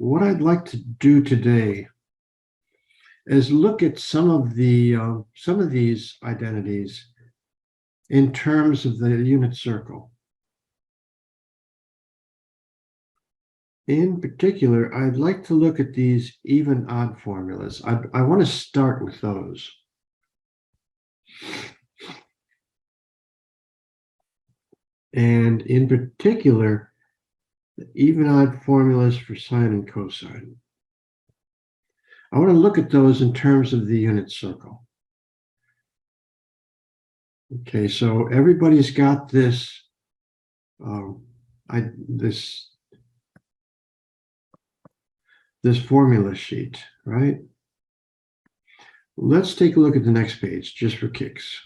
what I'd like to do today is look at some of these identities in terms of the unit circle. In particular, I'd like to look at these even-odd formulas. I want to start with those. And in particular, the even-odd formulas for sine and cosine. I want to look at those in terms of the unit circle. Okay, so everybody's got this, this formula sheet, right? Let's take a look at the next page, just for kicks.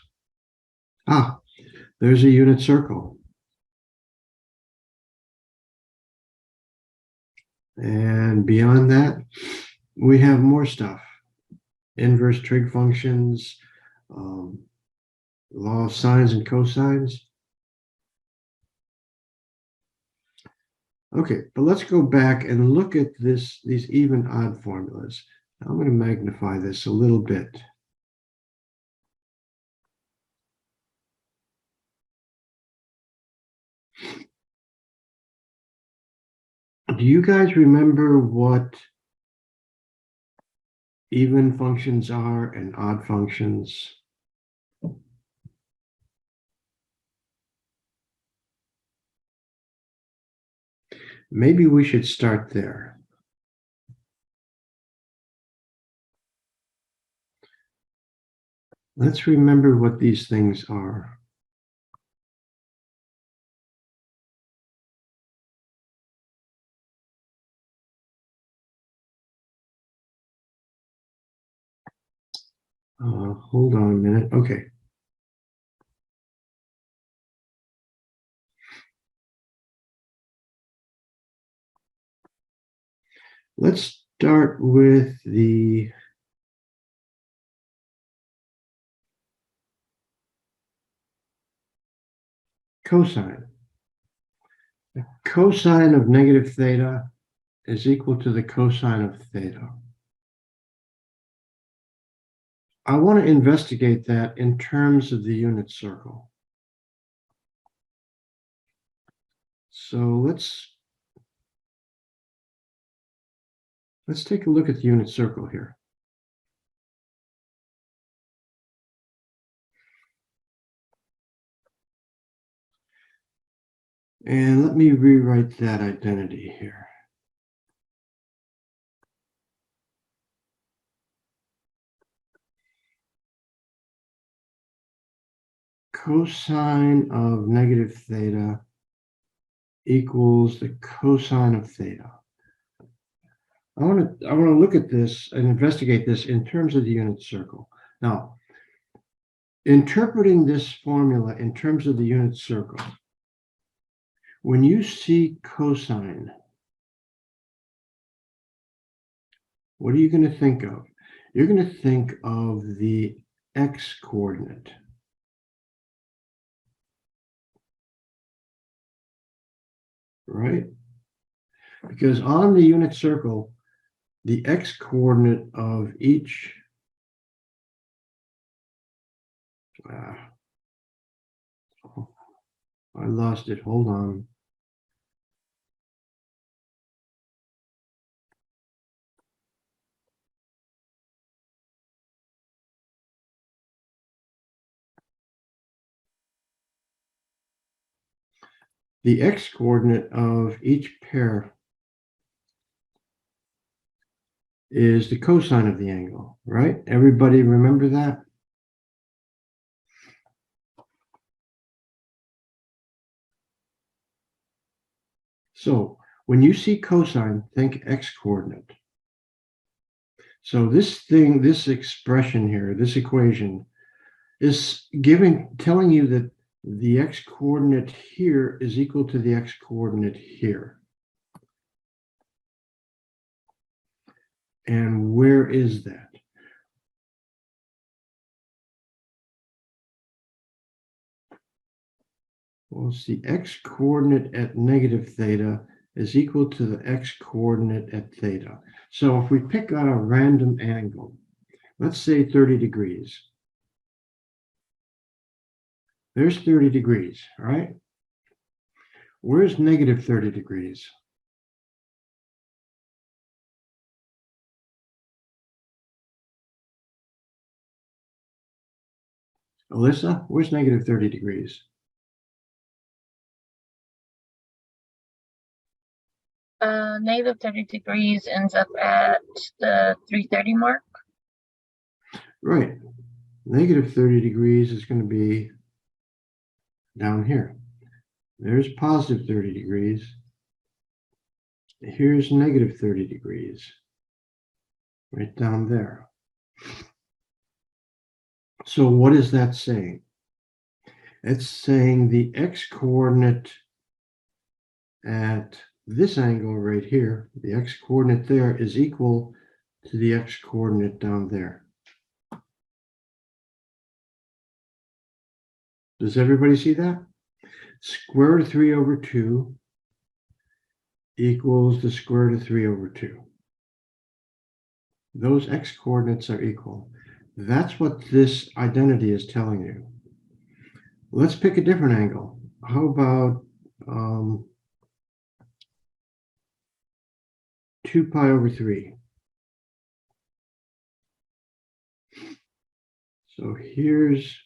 There's a unit circle. And beyond that, we have more stuff. Inverse trig functions, law of sines and cosines. Okay, but let's go back and look at these even-odd formulas. I'm going to magnify this a little bit. Do you guys remember what even functions are and odd functions? Maybe we should start there. Let's remember what these things are. Hold on a minute. Okay. Let's start with the cosine. The cosine of negative theta is equal to the cosine of theta. I want to investigate that in terms of the unit circle. So let's take a look at the unit circle here. And let me rewrite that identity here. Cosine of negative theta equals the cosine of theta. I want to look at this and investigate this in terms of the unit circle. Now, interpreting this formula in terms of the unit circle, when you see cosine, what are you going to think of? You're going to think of the x-coordinate. Right? Because on the unit circle, the x-coordinate of each I lost it. Hold on. The x-coordinate of each pair is the cosine of the angle, right? Everybody remember that? So when you see cosine, think x-coordinate. So this expression here, this equation, is telling you that the x-coordinate here is equal to the x-coordinate here. And where is that? Well, it's the x-coordinate at negative theta is equal to the x-coordinate at theta. So if we pick out a random angle, let's say 30 degrees. There's 30 degrees, right? Where's negative 30 degrees? Alyssa, where's negative 30 degrees? Negative 30 degrees ends up at the 330 mark. Right. Negative 30 degrees is going to be down here. There's positive 30 degrees. Here's negative 30 degrees. Right down there. So what is that saying? It's saying the x-coordinate at this angle right here, the x-coordinate there is equal to the x-coordinate down there. Does everybody see that? Square root of 3 over 2 equals the square root of 3 over 2. Those x-coordinates are equal. That's what this identity is telling you. Let's pick a different angle. How about 2 pi over 3? So here's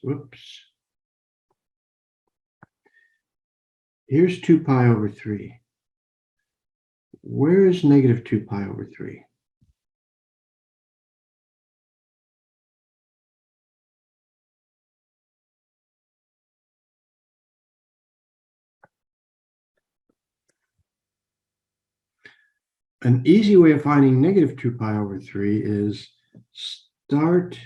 2 pi over 3. Where is negative 2 pi over 3? An easy way of finding negative 2 pi over 3 is start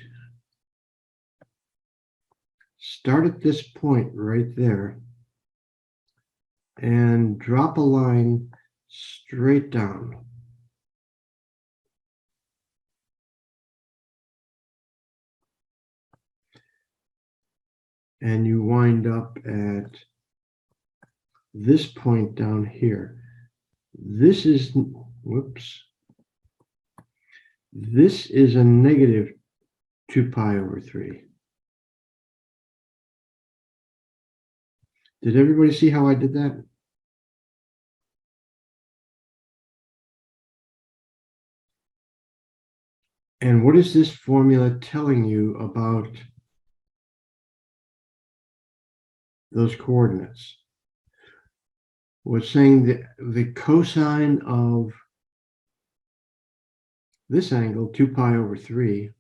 at this point right there and drop a line straight down. And you wind up at this point down here. This is, this is a negative 2 pi over 3. Did everybody see how I did that? And what is this formula telling you about those coordinates? Well, it's saying that the cosine of this angle, 2 pi over 3,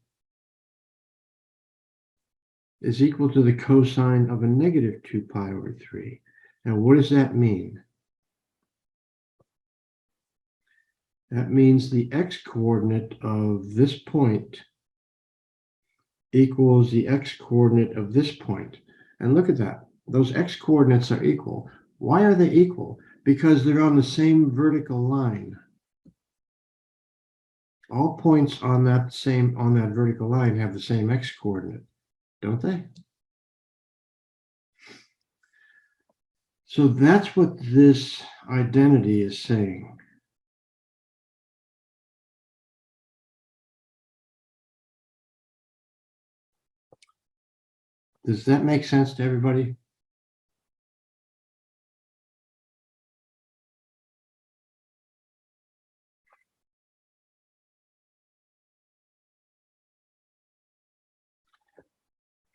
is equal to the cosine of a negative 2 pi over 3. Now, what does that mean? That means the x-coordinate of this point equals the x-coordinate of this point. And look at that. Those x-coordinates are equal. Why are they equal? Because they're on the same vertical line. All points on that vertical line have the same x-coordinate, don't they? So that's what this identity is saying. Does that make sense to everybody?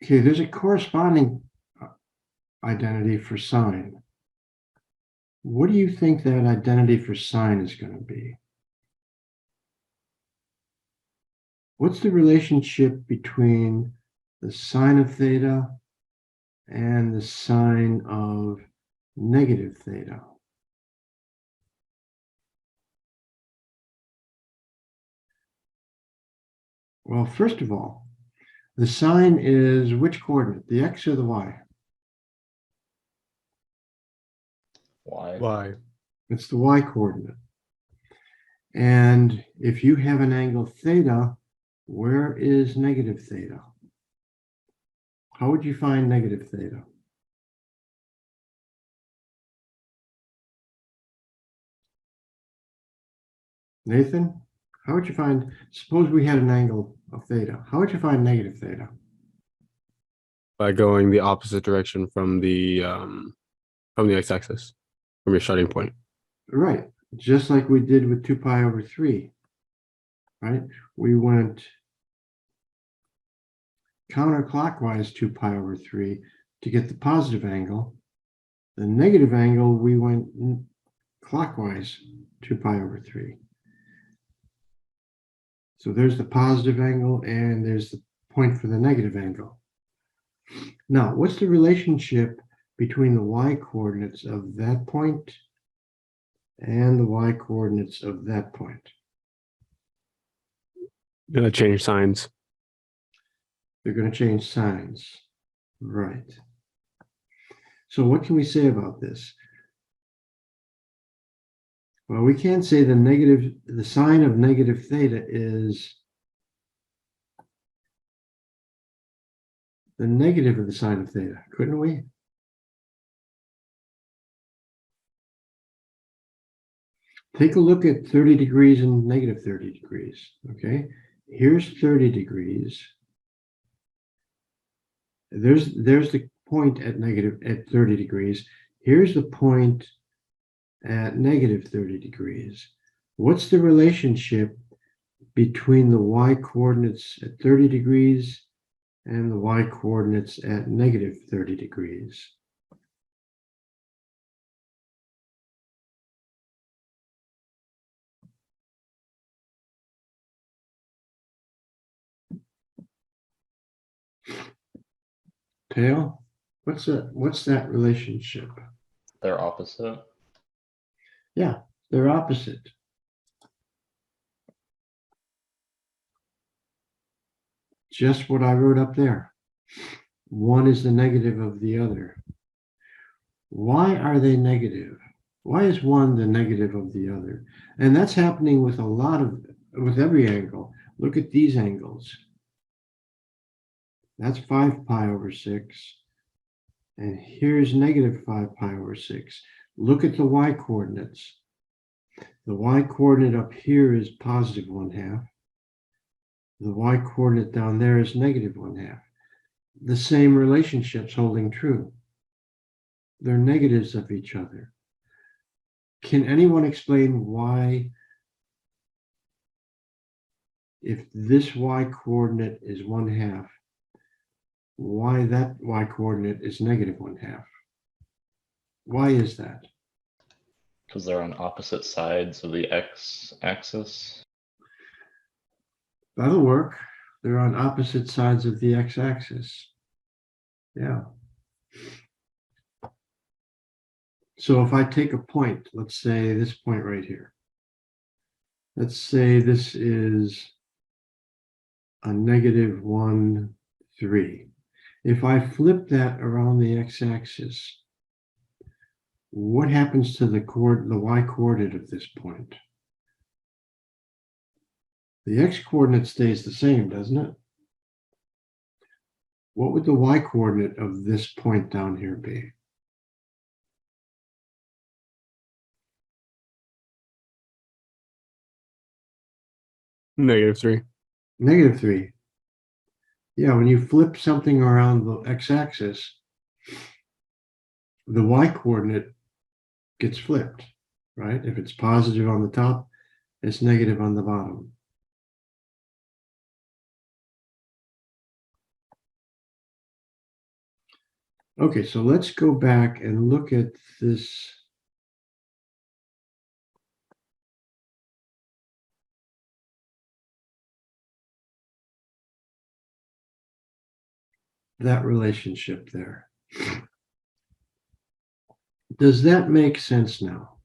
Okay, there's a corresponding identity for sine. What do you think that identity for sine is going to be? What's the relationship between the sine of theta and the sine of negative theta? Well, first of all, the sine is which coordinate, the x or the y? Y. It's the y coordinate. And if you have an angle theta, where is negative theta? How would you find negative theta? Nathan, how would you find, suppose we had an angle of theta. How would you find negative theta? By going the opposite direction from the x-axis, from your starting point. Right, just like we did with 2 pi over 3, right? We went counterclockwise 2 pi over 3 to get the positive angle. The negative angle, we went clockwise 2 pi over 3. So there's the positive angle and there's the point for the negative angle. Now, what's the relationship between the y-coordinates of that point and the y-coordinates of that point? Change signs. They're going to change signs. Right. So what can we say about this? Well, we can't say the sign of negative theta is the negative of the sine of theta, couldn't we? Take a look at 30 degrees and negative 30 degrees, okay? Here's 30 degrees. There's the point at 30 degrees. Here's the point at negative 30 degrees. What's the relationship between the y-coordinates at 30 degrees and the y-coordinates at negative 30 degrees? Tail, what's that relationship? They're opposite. Yeah, they're opposite. Just what I wrote up there. One is the negative of the other. Why are they negative? Why is one the negative of the other? And that's happening with with every angle. Look at these angles. That's 5 pi over 6. And here's negative 5 pi over 6. Look at the y-coordinates. The y-coordinate up here is positive 1/2. The y-coordinate down there is negative 1/2. The same relationship's holding true. They're negatives of each other. Can anyone explain why, if this y-coordinate is 1/2, why that y-coordinate is negative 1/2? Why is that? Because they're on opposite sides of the x-axis. That'll work. They're on opposite sides of the x-axis. Yeah. So if I take a point, let's say this point right here. Let's say this is a negative 1, 3. If I flip that around the x-axis, what happens to the y-coordinate of this point? The x-coordinate stays the same, doesn't it? What would the y-coordinate of this point down here be? -3. Negative 3. Yeah, when you flip something around the x-axis, the y-coordinate gets flipped, right? If it's positive on the top, it's negative on the bottom. Okay, so let's go back and look at this. That relationship there. Does that make sense now?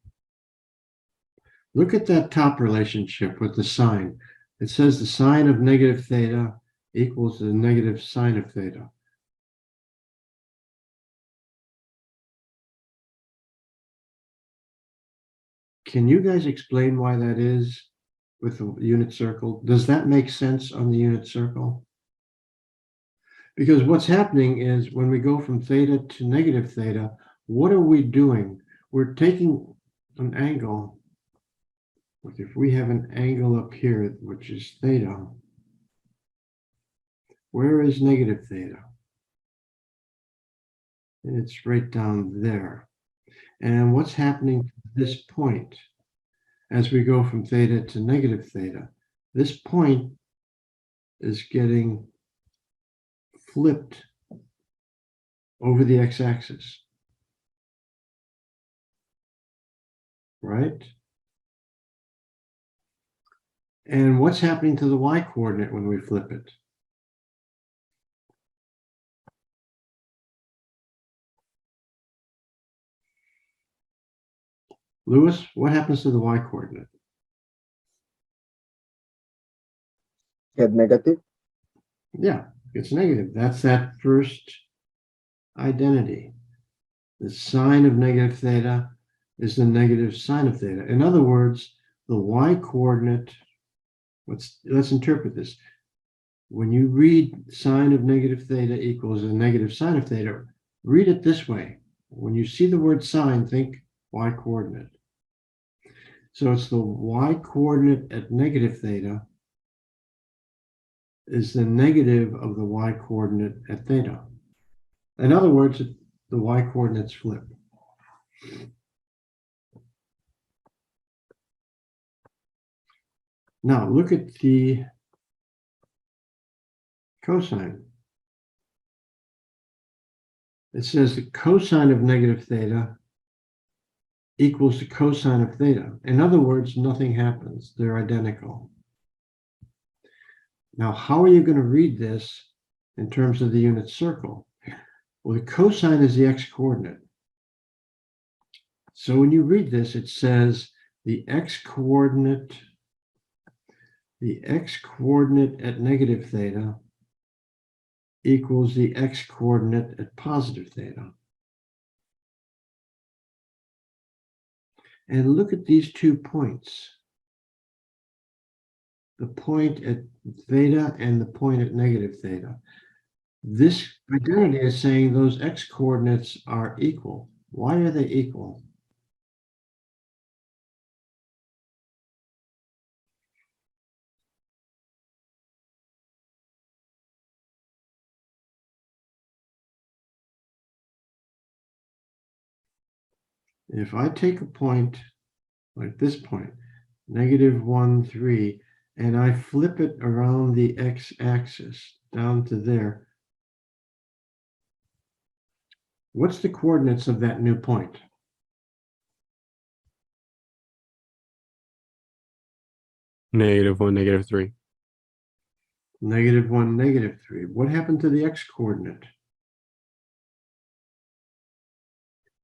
Look at that top relationship with the sign. It says the sine of negative theta equals the negative sine of theta. Can you guys explain why that is with the unit circle? Does that make sense on the unit circle? Because what's happening is when we go from theta to negative theta, what are we doing? We're taking an angle if we have an angle up here, which is theta, where is negative theta? It's right down there. And what's happening to this point as we go from theta to negative theta? This point is getting flipped over the x-axis, right? And what's happening to the y-coordinate when we flip it? Lewis, what happens to the y-coordinate? Get negative. Yeah, it's negative. That's that first identity. The sine of negative theta is the negative sine of theta. In other words, the y-coordinate, let's interpret this. When you read sine of negative theta equals a negative sine of theta, read it this way. When you see the word sine, think y-coordinate. So it's the y-coordinate at negative theta is the negative of the y-coordinate at theta. In other words, the y-coordinates flip. Now look at the cosine. It says the cosine of negative theta equals the cosine of theta. In other words, nothing happens. They're identical. Now, how are you going to read this in terms of the unit circle? Well, the cosine is the x-coordinate. So when you read this, it says the x-coordinate at negative theta equals the x-coordinate at positive theta. And look at these 2 points. The point at theta and the point at negative theta. This identity is saying those x-coordinates are equal. Why are they equal? If I take a point like this point, -1, 3, and I flip it around the x-axis down to there, what's the coordinates of that new point? -1, -3. -1, -3. What happened to the x-coordinate?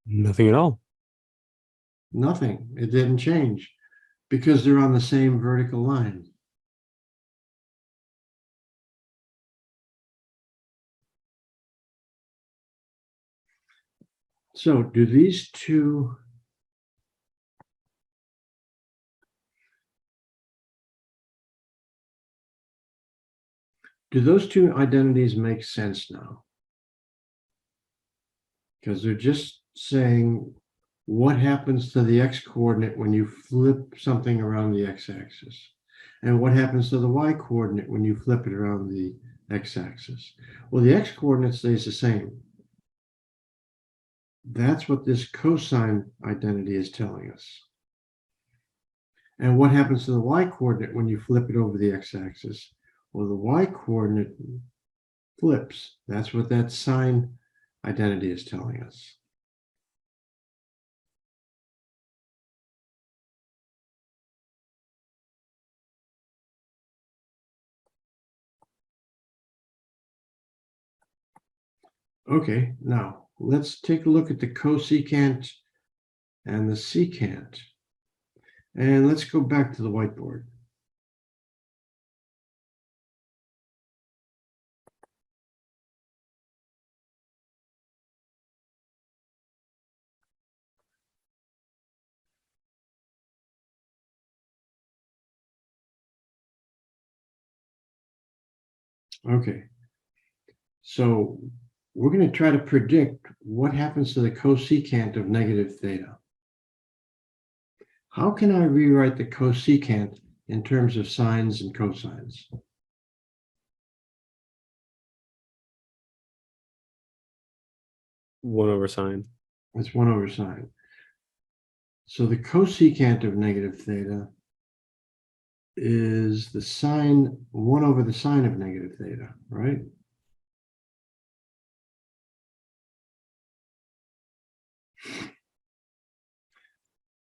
Nothing at all. Nothing. It didn't change because they're on the same vertical line. So do these two those two identities make sense now? Because they're just saying what happens to the x-coordinate when you flip something around the x-axis, and what happens to the y-coordinate when you flip it around the x-axis. Well, the x-coordinate stays the same. That's what this cosine identity is telling us. And what happens to the y-coordinate when you flip it over the x-axis? Well, the y-coordinate flips. That's what that sine identity is telling us. Okay, now let's take a look at the cosecant and the secant. And let's go back to the whiteboard. Okay, so we're going to try to predict what happens to the cosecant of negative theta. how can I rewrite the cosecant in terms of sines and cosines? One over sine. It's 1 over sine. So the cosecant of negative theta is the sine 1 over the sine of negative theta, right?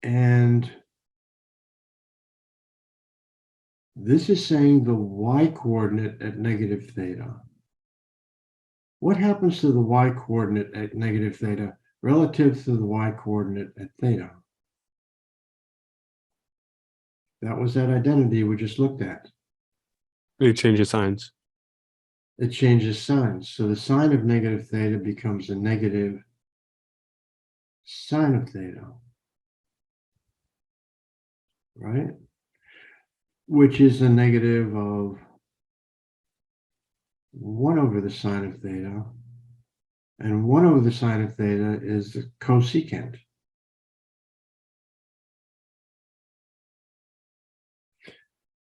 And this is saying the y-coordinate at negative theta. What happens to the y-coordinate at negative theta relative to the y-coordinate at theta? That was that identity we just looked at. It changes signs. It changes signs. So the sine of negative theta becomes a negative sine of theta, right? Which is a negative of 1 over the sine of theta. And 1 over the sine of theta is the cosecant.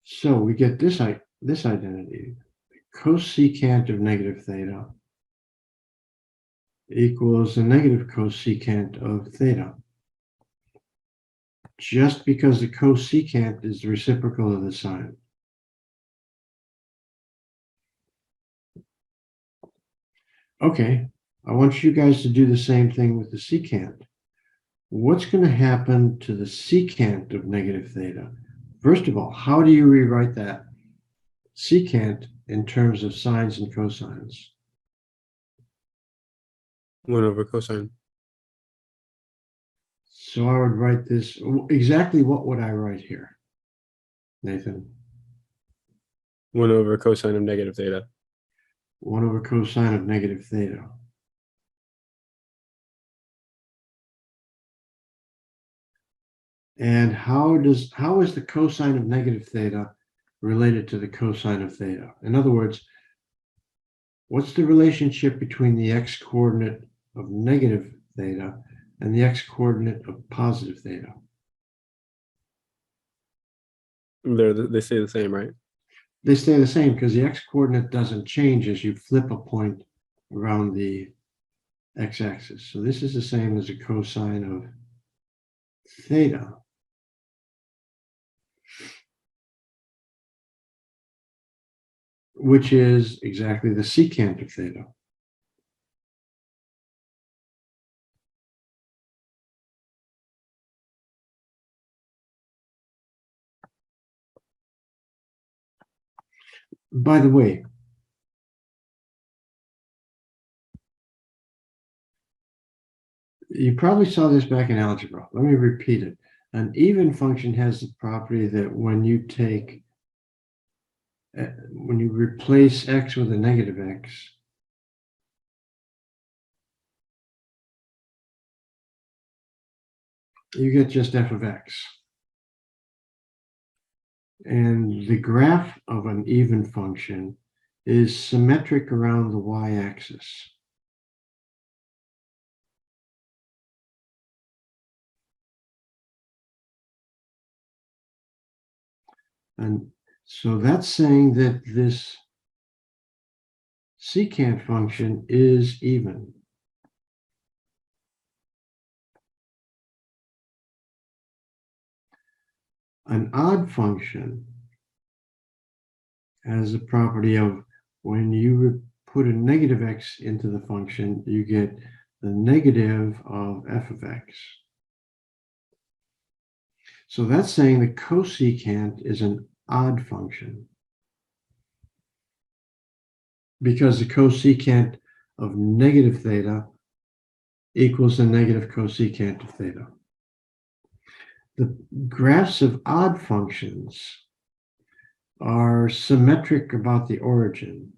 So we get this identity. Cosecant of negative theta equals the negative cosecant of theta. Just because the cosecant is the reciprocal of the sine. Okay, I want you guys to do the same thing with the secant. What's going to happen to the secant of negative theta? First of all, how do you rewrite that secant in terms of sines and cosines? 1 over cosine. So I would write this, exactly what would I write here, Nathan? 1 over cosine of negative theta. 1 over cosine of negative theta. And how is the cosine of negative theta related to the cosine of theta? In other words, what's the relationship between the x-coordinate of negative theta and the x-coordinate of positive theta? They stay the same, right? They stay the same because the x-coordinate doesn't change as you flip a point around the x-axis. So this is the same as a cosine of theta. Which is exactly the secant of theta. By the way, you probably saw this back in algebra. Let me repeat it. An even function has the property that when you replace x with a negative x, you get just f of x. And the graph of an even function is symmetric around the y-axis. And so that's saying that this secant function is even. An odd function has the property of when you put a negative x into the function, you get the negative of f of x. So that's saying the cosecant is an odd function because the cosecant of negative theta equals the negative cosecant of theta. The graphs of odd functions are symmetric about the origin,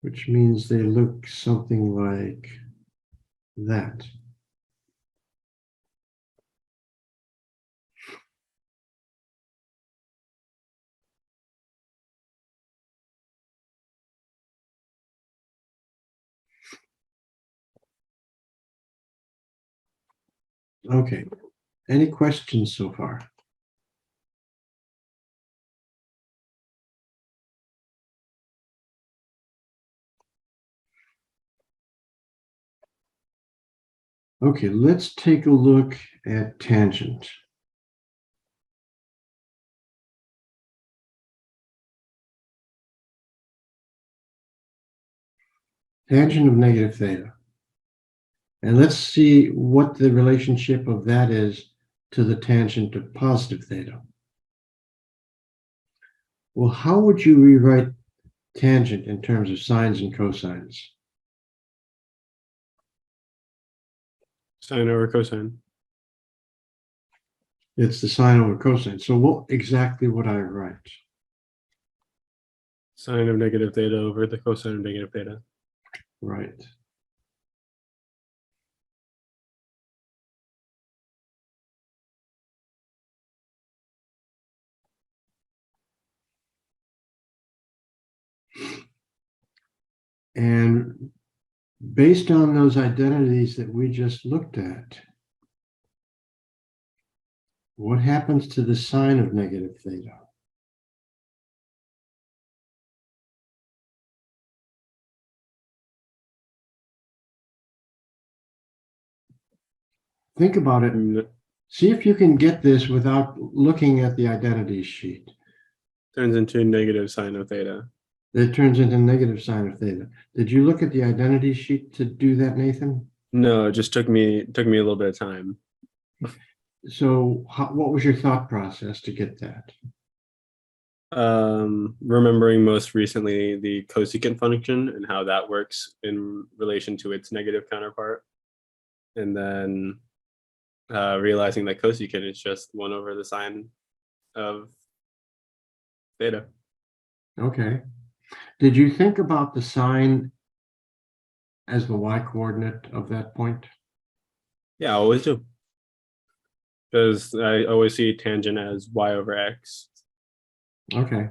which means they look something like that. Okay, Any questions so far? Okay, let's take a look at tangent. Tangent of negative theta. And let's see what the relationship of that is to the tangent of positive theta. Well, how would you rewrite tangent in terms of sines and cosines? Sine over cosine. It's the sine over cosine. So what exactly would I write? Sine of negative theta over the cosine of negative theta. Right. And based on those identities that we just looked at, what happens to the sine of negative theta? Think about it. Mm, See if you can get this without looking at the identity sheet. turns into negative sine of theta. It turns into negative sine of theta. Did you look at the identity sheet to do that, Nathan? No, it just took me a little bit of time. So what was your thought process to get that? Remembering most recently the cosecant function and how that works in relation to its negative counterpart, and then realizing that cosecant is just 1 over the sine of theta. Okay. Did you think about the sine as the y-coordinate of that point? Yeah, I always do, because I always see tangent as y over x. Okay.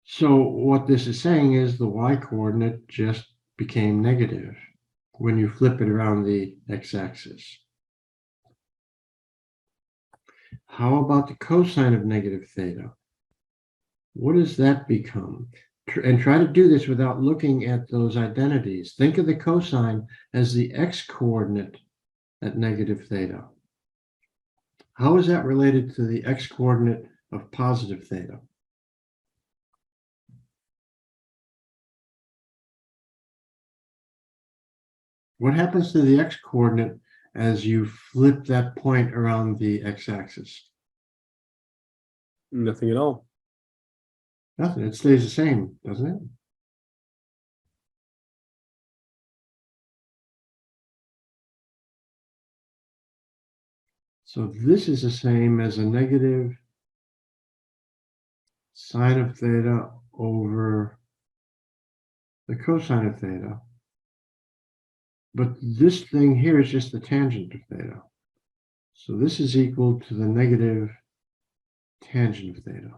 So what this is saying is the y-coordinate just became negative when you flip it around the x-axis. How about the cosine of negative theta? What does that become? And try to do this without looking at those identities. Think of the cosine as the x-coordinate at negative theta. How is that related to the x-coordinate of positive theta? What happens to the x-coordinate as you flip that point around the x-axis? Nothing at all. Nothing. It stays the same, doesn't it? So this is the same as a negative sine of theta over the cosine of theta. But this thing here is just the tangent of theta. So this is equal to the negative tangent of theta.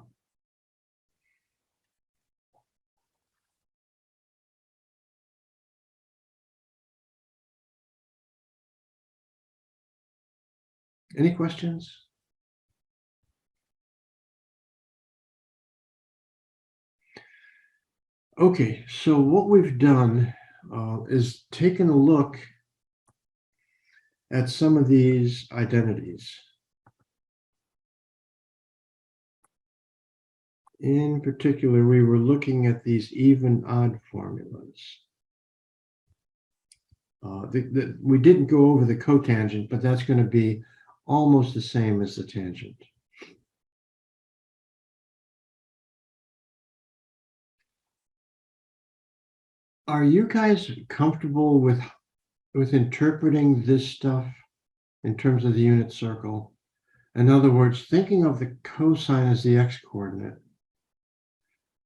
Any questions? Okay, so what we've done is taken a look at some of these identities. In particular, we were looking at these even-odd formulas. We didn't go over the cotangent, but that's going to be almost the same as the tangent. Are you guys comfortable with interpreting this stuff in terms of the unit circle? In other words, thinking of the cosine as the x-coordinate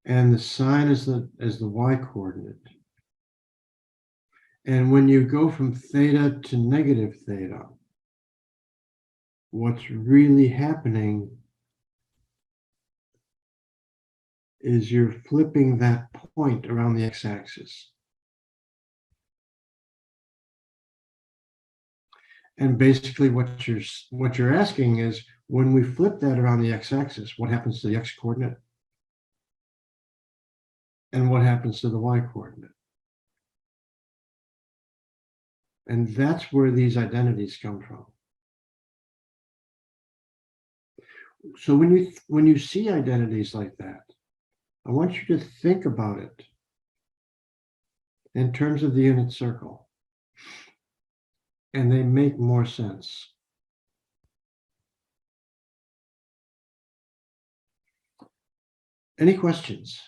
and the sine as the y-coordinate. And when you go from theta to negative theta, what's really happening is you're flipping that point around the x-axis. And basically what you're asking is, when we flip that around the x-axis, what happens to the x-coordinate? And what happens to the y-coordinate? And that's where these identities come from. So when you see identities like that, I want you to think about it in terms of the unit circle, and they make more sense. Any questions?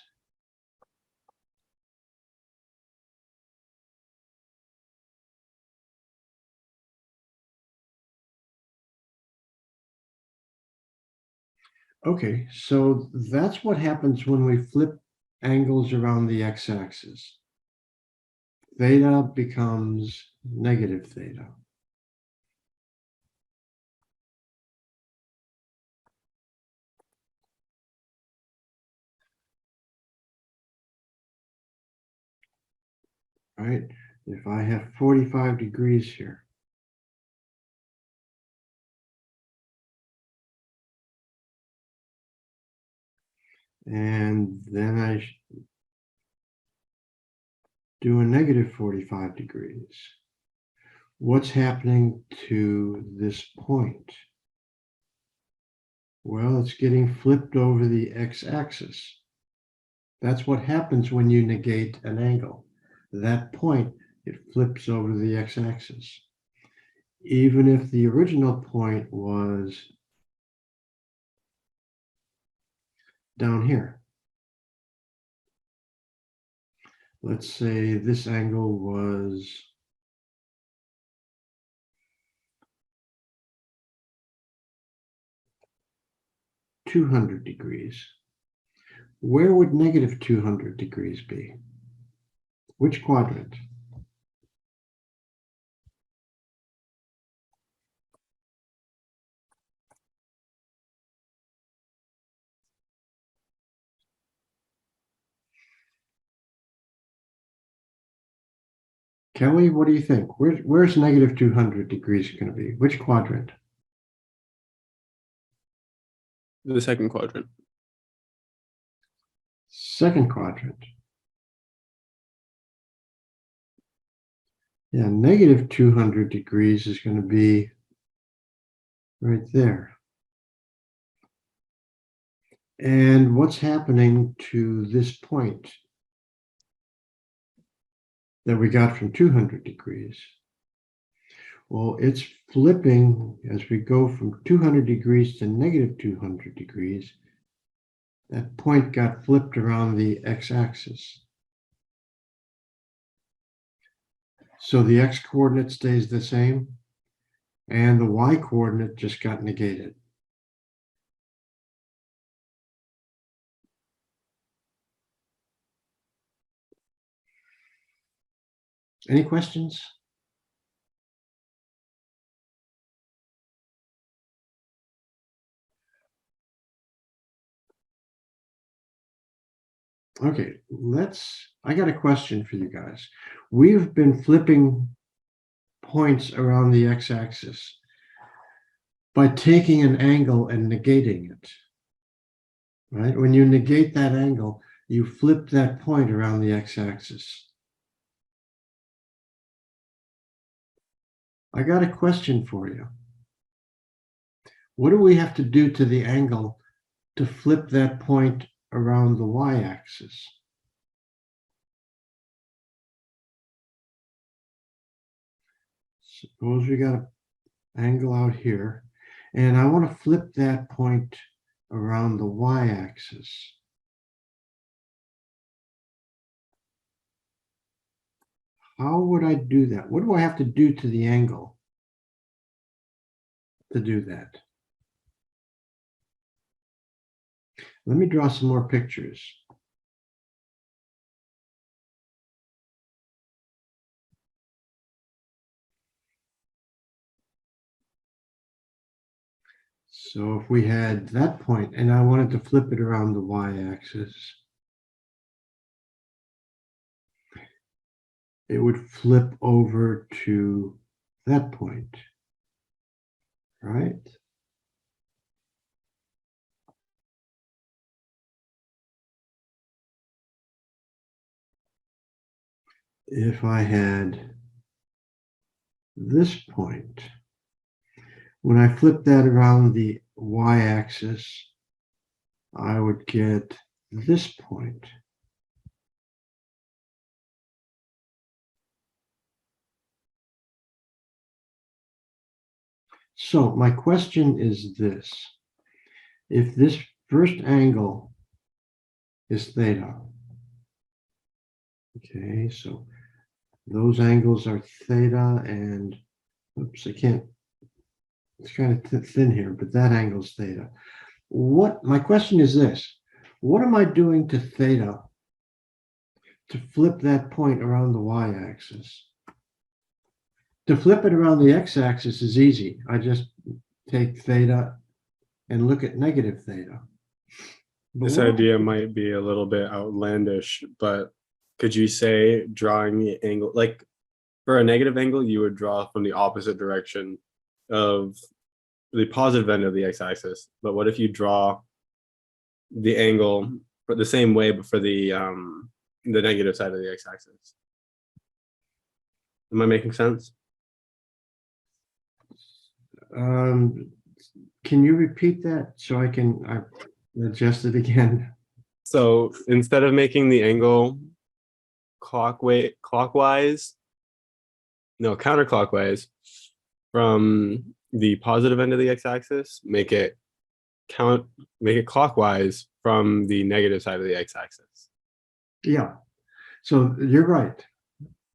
Okay, so that's what happens when we flip angles around the x-axis. Theta becomes negative theta. Right? If I have 45 degrees here, and then I do a negative 45 degrees, what's happening to this point? Well, it's getting flipped over the x-axis. That's what happens when you negate an angle. That point, it flips over the x-axis. Even if the original point was down here. Let's say this angle was 200 degrees. Where would negative 200 degrees be? Which quadrant? Kelly, what do you think? Where's negative 200 degrees going to be? Which quadrant? The second quadrant. Second quadrant. Yeah, negative 200 degrees is going to be right there. And what's happening to this point that we got from 200 degrees? Well, it's flipping as we go from 200 degrees to negative 200 degrees. That point got flipped around the x-axis. So the x-coordinate stays the same, and the y-coordinate just got negated. Any questions? Okay, I got a question for you guys. We've been flipping points around the x-axis by taking an angle and negating it, right? When you negate that angle, you flip that point around the x-axis. I got a question for you. What do we have to do to the angle to flip that point around the y-axis? Suppose we got an angle out here, and I want to flip that point around the y-axis. How would I do that? What do I have to do to the angle to do that? Let me draw some more pictures. So if we had that point and I wanted to flip it around the y-axis, it would flip over to that point. right? If I had this point, when I flip that around the y-axis, I would get this point. So my question is this. If this first angle is theta, okay, so those angles are theta and, oops, I can't, it's kind of thin here, but that angle's theta. My question is this, what am I doing to theta to flip that point around the y-axis? To flip it around the x-axis is easy. I just take theta and look at negative theta. But This idea might be a little bit outlandish, but could you say drawing the angle, like for a negative angle, you would draw from the opposite direction of the positive end of the x-axis. But what if you draw the angle for the same way, but for the negative side of the x-axis? Am I making sense? Can you repeat that so I can adjust it again? So instead of making the angle counterclockwise from the positive end of the x-axis, make it clockwise from the negative side of the x-axis. Yeah, so you're right.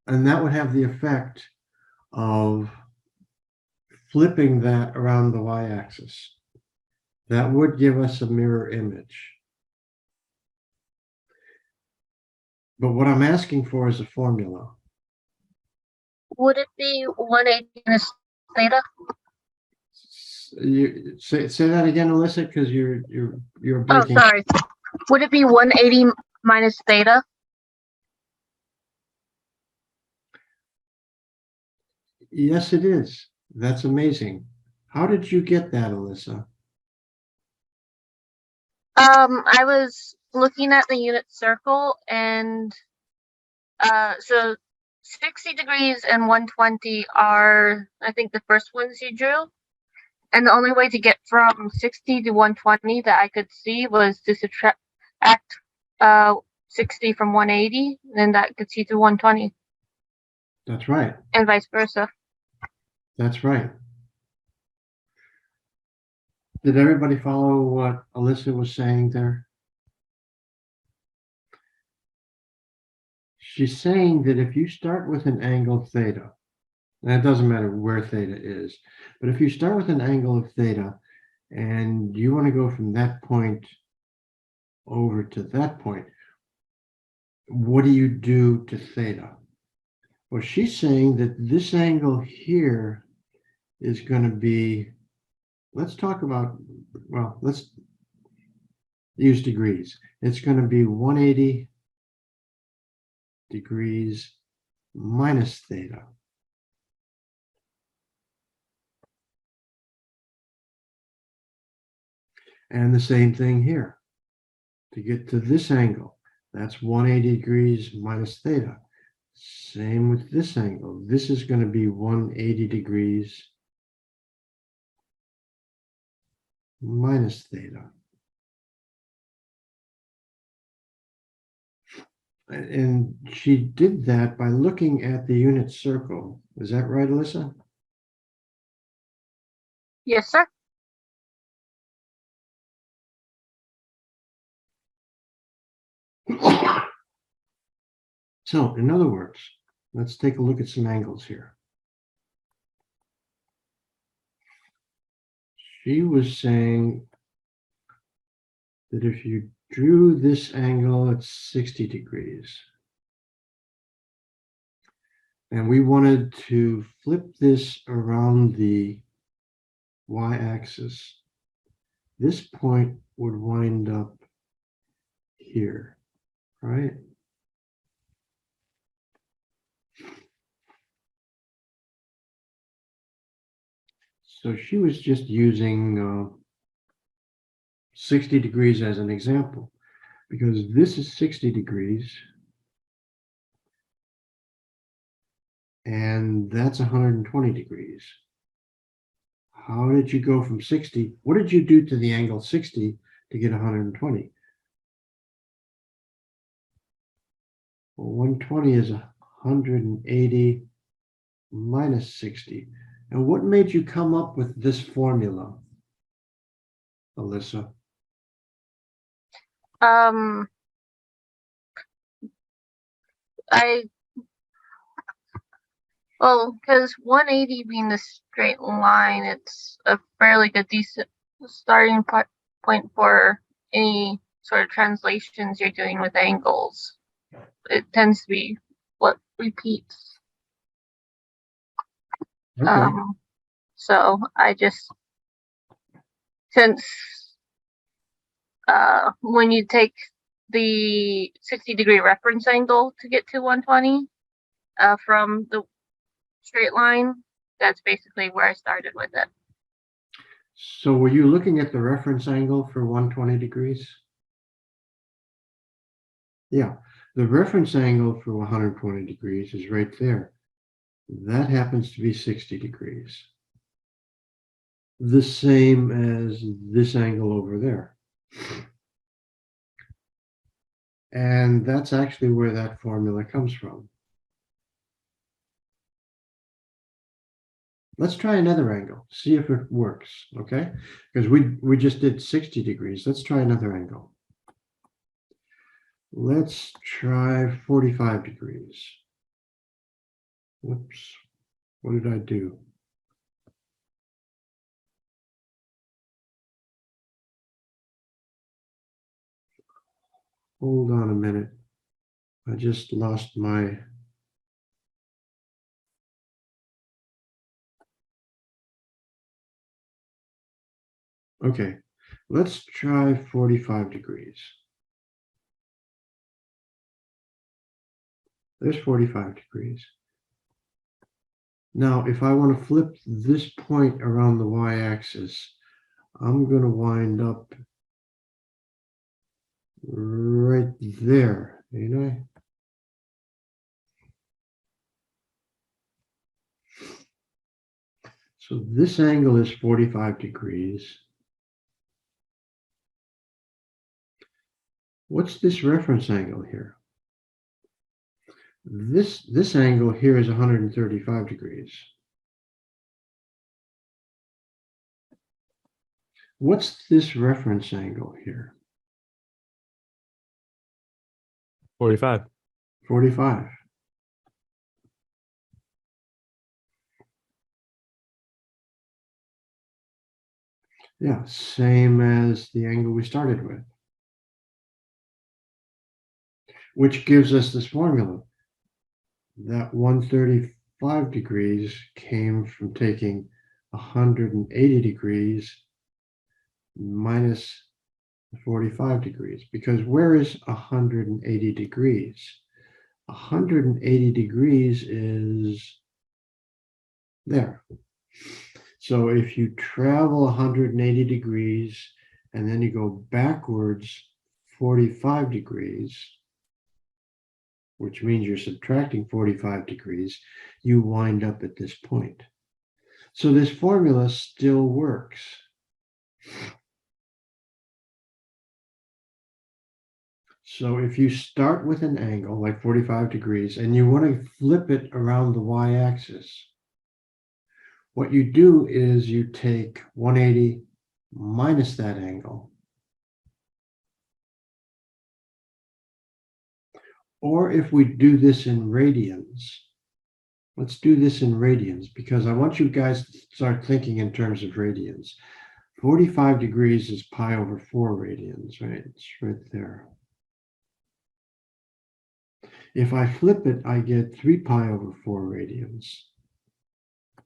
And that would have the effect of flipping that around the y-axis. That would give us a mirror image. But what I'm asking for is a formula. Would it be 180 minus theta? You say that again, Alyssa, because you're Oh, breaking. sorry. Would it be 180 minus theta? Yes, it is. That's amazing. How did you get that, Alyssa? I was looking at the unit circle, and so 60 degrees and 120 are, I think, the first ones you drew. And the only way to get from 60 to 120 that I could see was to subtract 60 from 180, and that gets you to 120. That's right. And vice versa. That's right. Did everybody follow what Alyssa was saying there? She's saying that if you start with an angle theta, and it doesn't matter where theta is, but if you start with an angle of theta and you want to go from that point over to that point, what do you do to theta? Well, she's saying that this angle here is going to be, let's use degrees. It's going to be 180 degrees minus theta. And the same thing here. To get to this angle, that's 180 degrees minus theta. Same with this angle. This is going to be 180 degrees minus theta. And she did that by looking at the unit circle. Is that right, Alyssa? Yes, sir. So, in other words, let's take a look at some angles here. She was saying that if you drew this angle at 60 degrees, and we wanted to flip this around the y-axis, this point would wind up here, right? So she was just using 60 degrees as an example, because this is 60 degrees. And that's 120 degrees. How did you go from 60? What did you do to the angle 60 to get 120? Well, 120 is 180 minus 60. And what made you come up with this formula, Alyssa? Well, because 180 being the straight line, it's a fairly good decent starting point for any sort of translations you're doing with angles. It tends to be what repeats. Okay. So I just, since when you take the 60-degree reference angle to get to 120 from the straight line, that's basically where I started with it. So were you looking at the reference angle for 120 degrees? Yeah, the reference angle for 120 degrees is right there. That happens to be 60 degrees. The same as this angle over there. And that's actually where that formula comes from. Let's try another angle, see if it works, okay? Because we just did 60 degrees. Let's try another angle. Let's try 45 degrees. Whoops, what did I do? Hold on a minute. I just lost my... Okay, let's try 45 degrees. There's 45 degrees. Now, if I want to flip this point around the y-axis, I'm going to wind up right there, ain't I? So this angle is 45 degrees. What's this reference angle here? This angle here is 135 degrees. What's this reference angle here? 45. 45. Yeah, same as the angle we started with, which gives us this formula. That 135 degrees came from taking 180 degrees minus 45 degrees, because where is 180 degrees? 180 degrees is there. So if you travel 180 degrees and then you go backwards 45 degrees, which means you're subtracting 45 degrees, you wind up at this point. So this formula still works. So if you start with an angle like 45 degrees and you want to flip it around the y-axis, what you do is you take 180 minus that angle. Or if we do this in radians, let's do this in radians because I want you guys to start thinking in terms of radians. 45 degrees is pi over 4 radians, right? It's right there. If I flip it, I get 3 pi over 4 radians.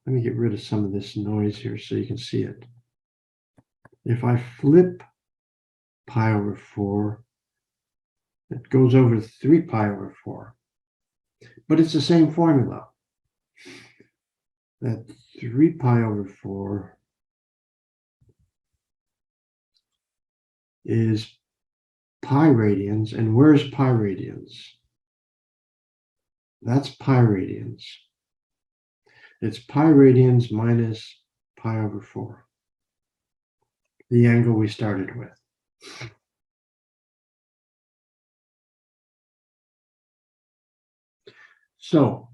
Let me get rid of some of this noise here so you can see it. If I flip pi over 4, it goes over 3 pi over 4. But it's the same formula. That 3 pi over 4 is pi radians. And where's pi radians? That's pi radians. It's pi radians minus pi over 4, the angle we started with. So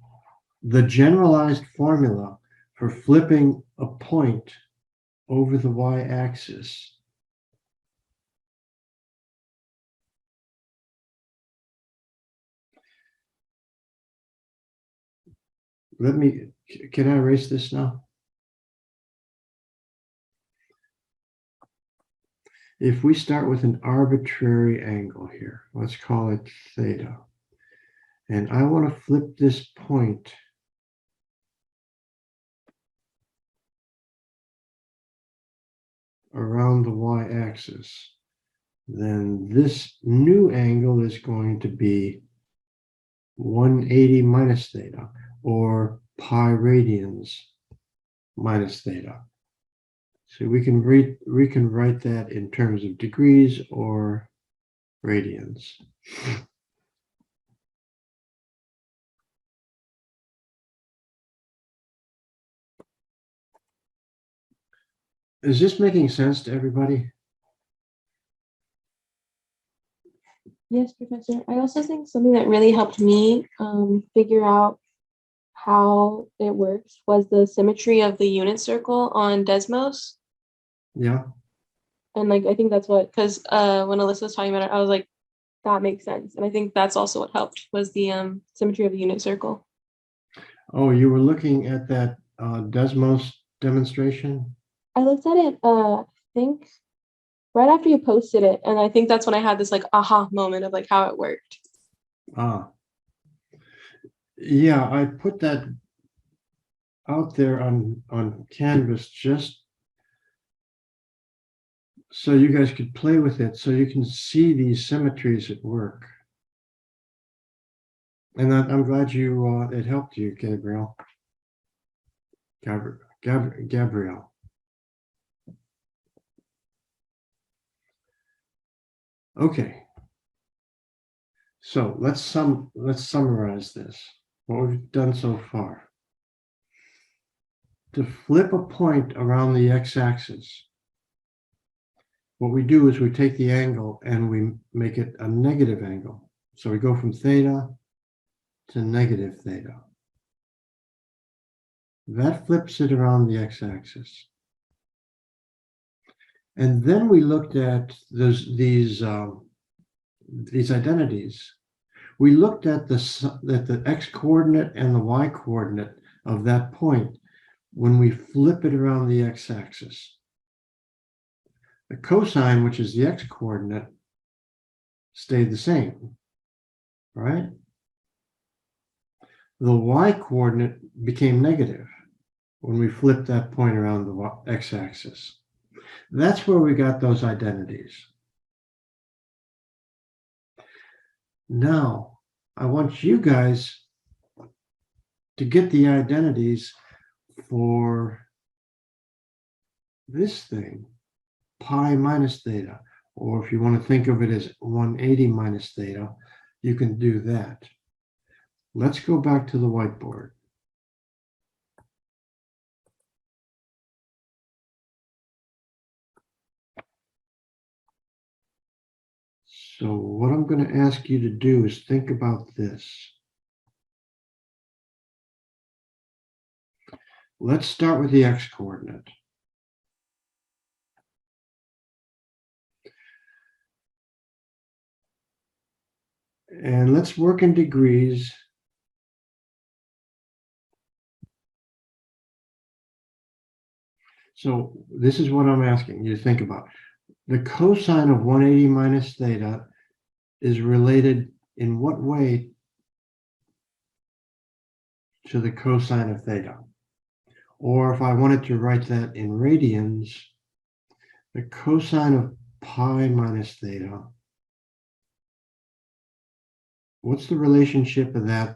the generalized formula for flipping a point over the y-axis can I erase this now? If we start with an arbitrary angle here, let's call it theta, and I want to flip this point around the y-axis, then this new angle is going to be 180 minus theta, or pi radians minus theta. So we can write that in terms of degrees or radians. Is this making sense to everybody? Yes, Professor. I also think something that really helped me figure out how it works was the symmetry of the unit circle on Desmos. Yeah. And like, I think that's what, because when Alyssa was talking about it, I was like, that makes sense. And I think that's also what helped was the symmetry of the unit circle. Oh, you were looking at that Desmos demonstration? I looked at it, I think right after you posted it. And I think that's when I had this like aha moment of like how it worked. Ah. Yeah, I put that out there on Canvas just so you guys could play with it, so you can see these symmetries at work. And I'm glad you it helped you, Gabrielle. Gabrielle. Okay. So let's summarize this, what we've done so far. To flip a point around the x-axis, what we do is we take the angle and we make it a negative angle. So we go from theta to negative theta. That flips it around the x-axis. And then we looked at these identities. We looked at the x-coordinate and the y-coordinate of that point when we flip it around the x-axis. The cosine, which is the x-coordinate, stayed the same, right? The y-coordinate became negative when we flipped that point around the x-axis. That's where we got those identities. Now, I want you guys to get the identities for this thing, pi minus theta, or if you want to think of it as 180 minus theta, you can do that. Let's go back to the whiteboard. So what I'm going to ask you to do is think about this. Let's start with the x-coordinate. And let's work in degrees. So this is what I'm asking you to think about. The cosine of 180 minus theta is related in what way to the cosine of theta? Or if I wanted to write that in radians, the cosine of pi minus theta, what's the relationship of that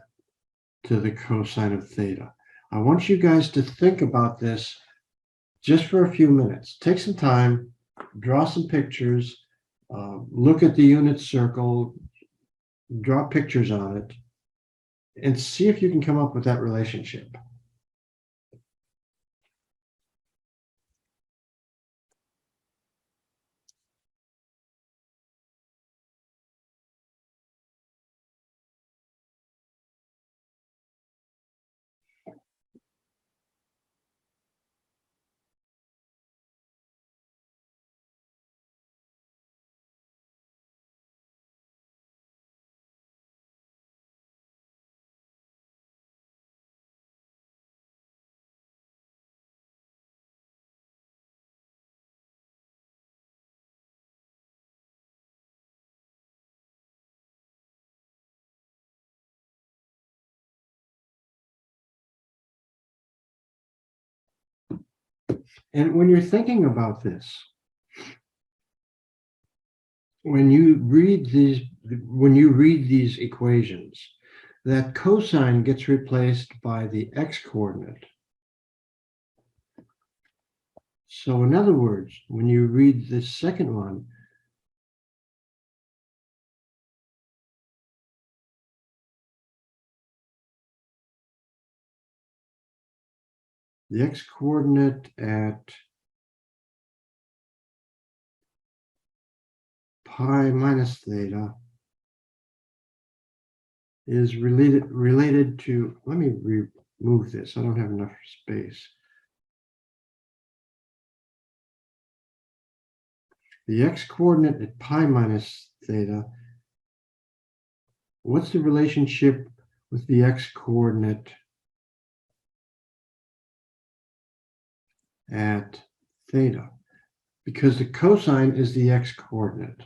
to the cosine of theta? I want you guys to think about this just for a few minutes. Take some time, draw some pictures, Look at the unit circle, draw pictures on it, and see if you can come up with that relationship. And when you're thinking about this, when you read these equations, that cosine gets replaced by the x-coordinate. So in other words, when you read the second one, the x-coordinate at pi minus theta is related to, let me remove this, I don't have enough space. The x-coordinate at pi minus theta, what's the relationship with the x-coordinate at theta? Because the cosine is the x-coordinate.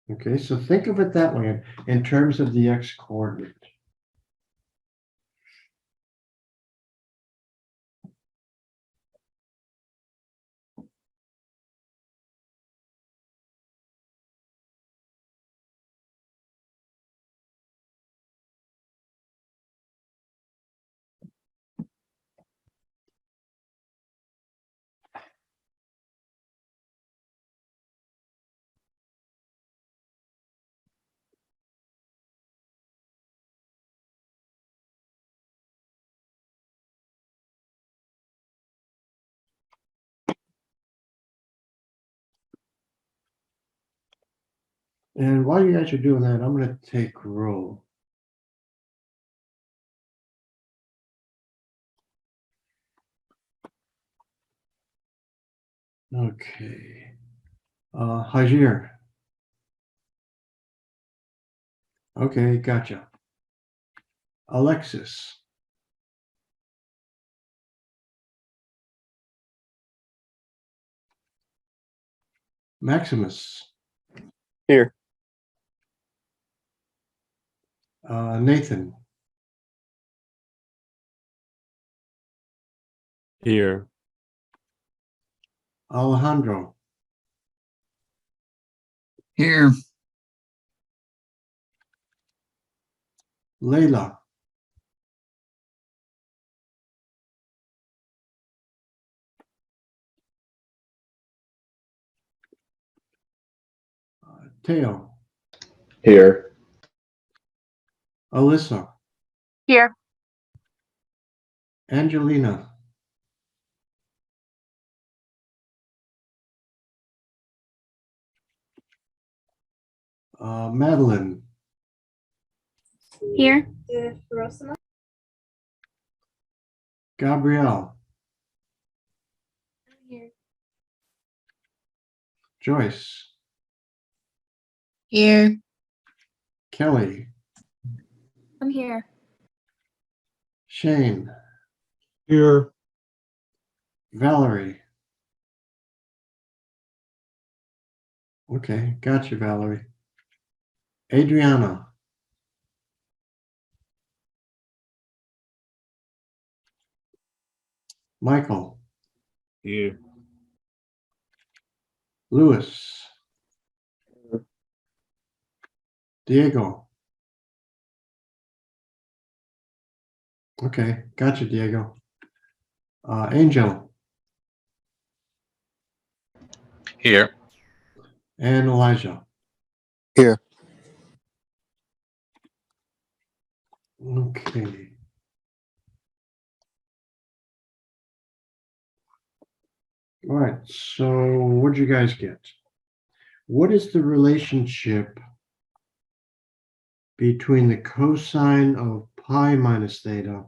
Okay, so think of it that way in terms of the x-coordinate. And while you guys are doing that, I'm going to take roll. Okay. Hajir. Okay, gotcha. Alexis. Maximus. Here. Nathan. Here. Alejandro. Here. Leila. Teo. Here. Alyssa. Here. Angelina. Madeline. Here. Gabrielle. Here. Joyce. Here. Kelly. I'm here. Shane. Here. Valerie. Okay, gotcha, Valerie. Adriana. Michael. Here. Louis. Diego. Okay, gotcha, Diego. Angel. Here. And Elijah. Here. Okay. All right, so what'd you guys get? What is the relationship between the cosine of pi minus theta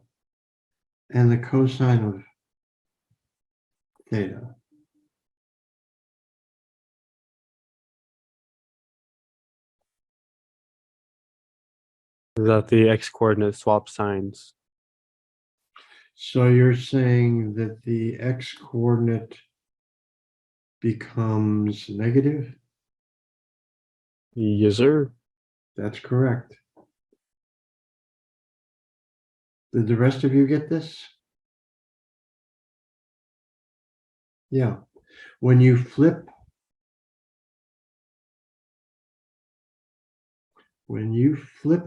and the cosine of theta? That the x-coordinate swap signs. So you're saying that the x-coordinate becomes negative? Yes, sir. That's correct. Did the rest of you get this? Yeah. When you flip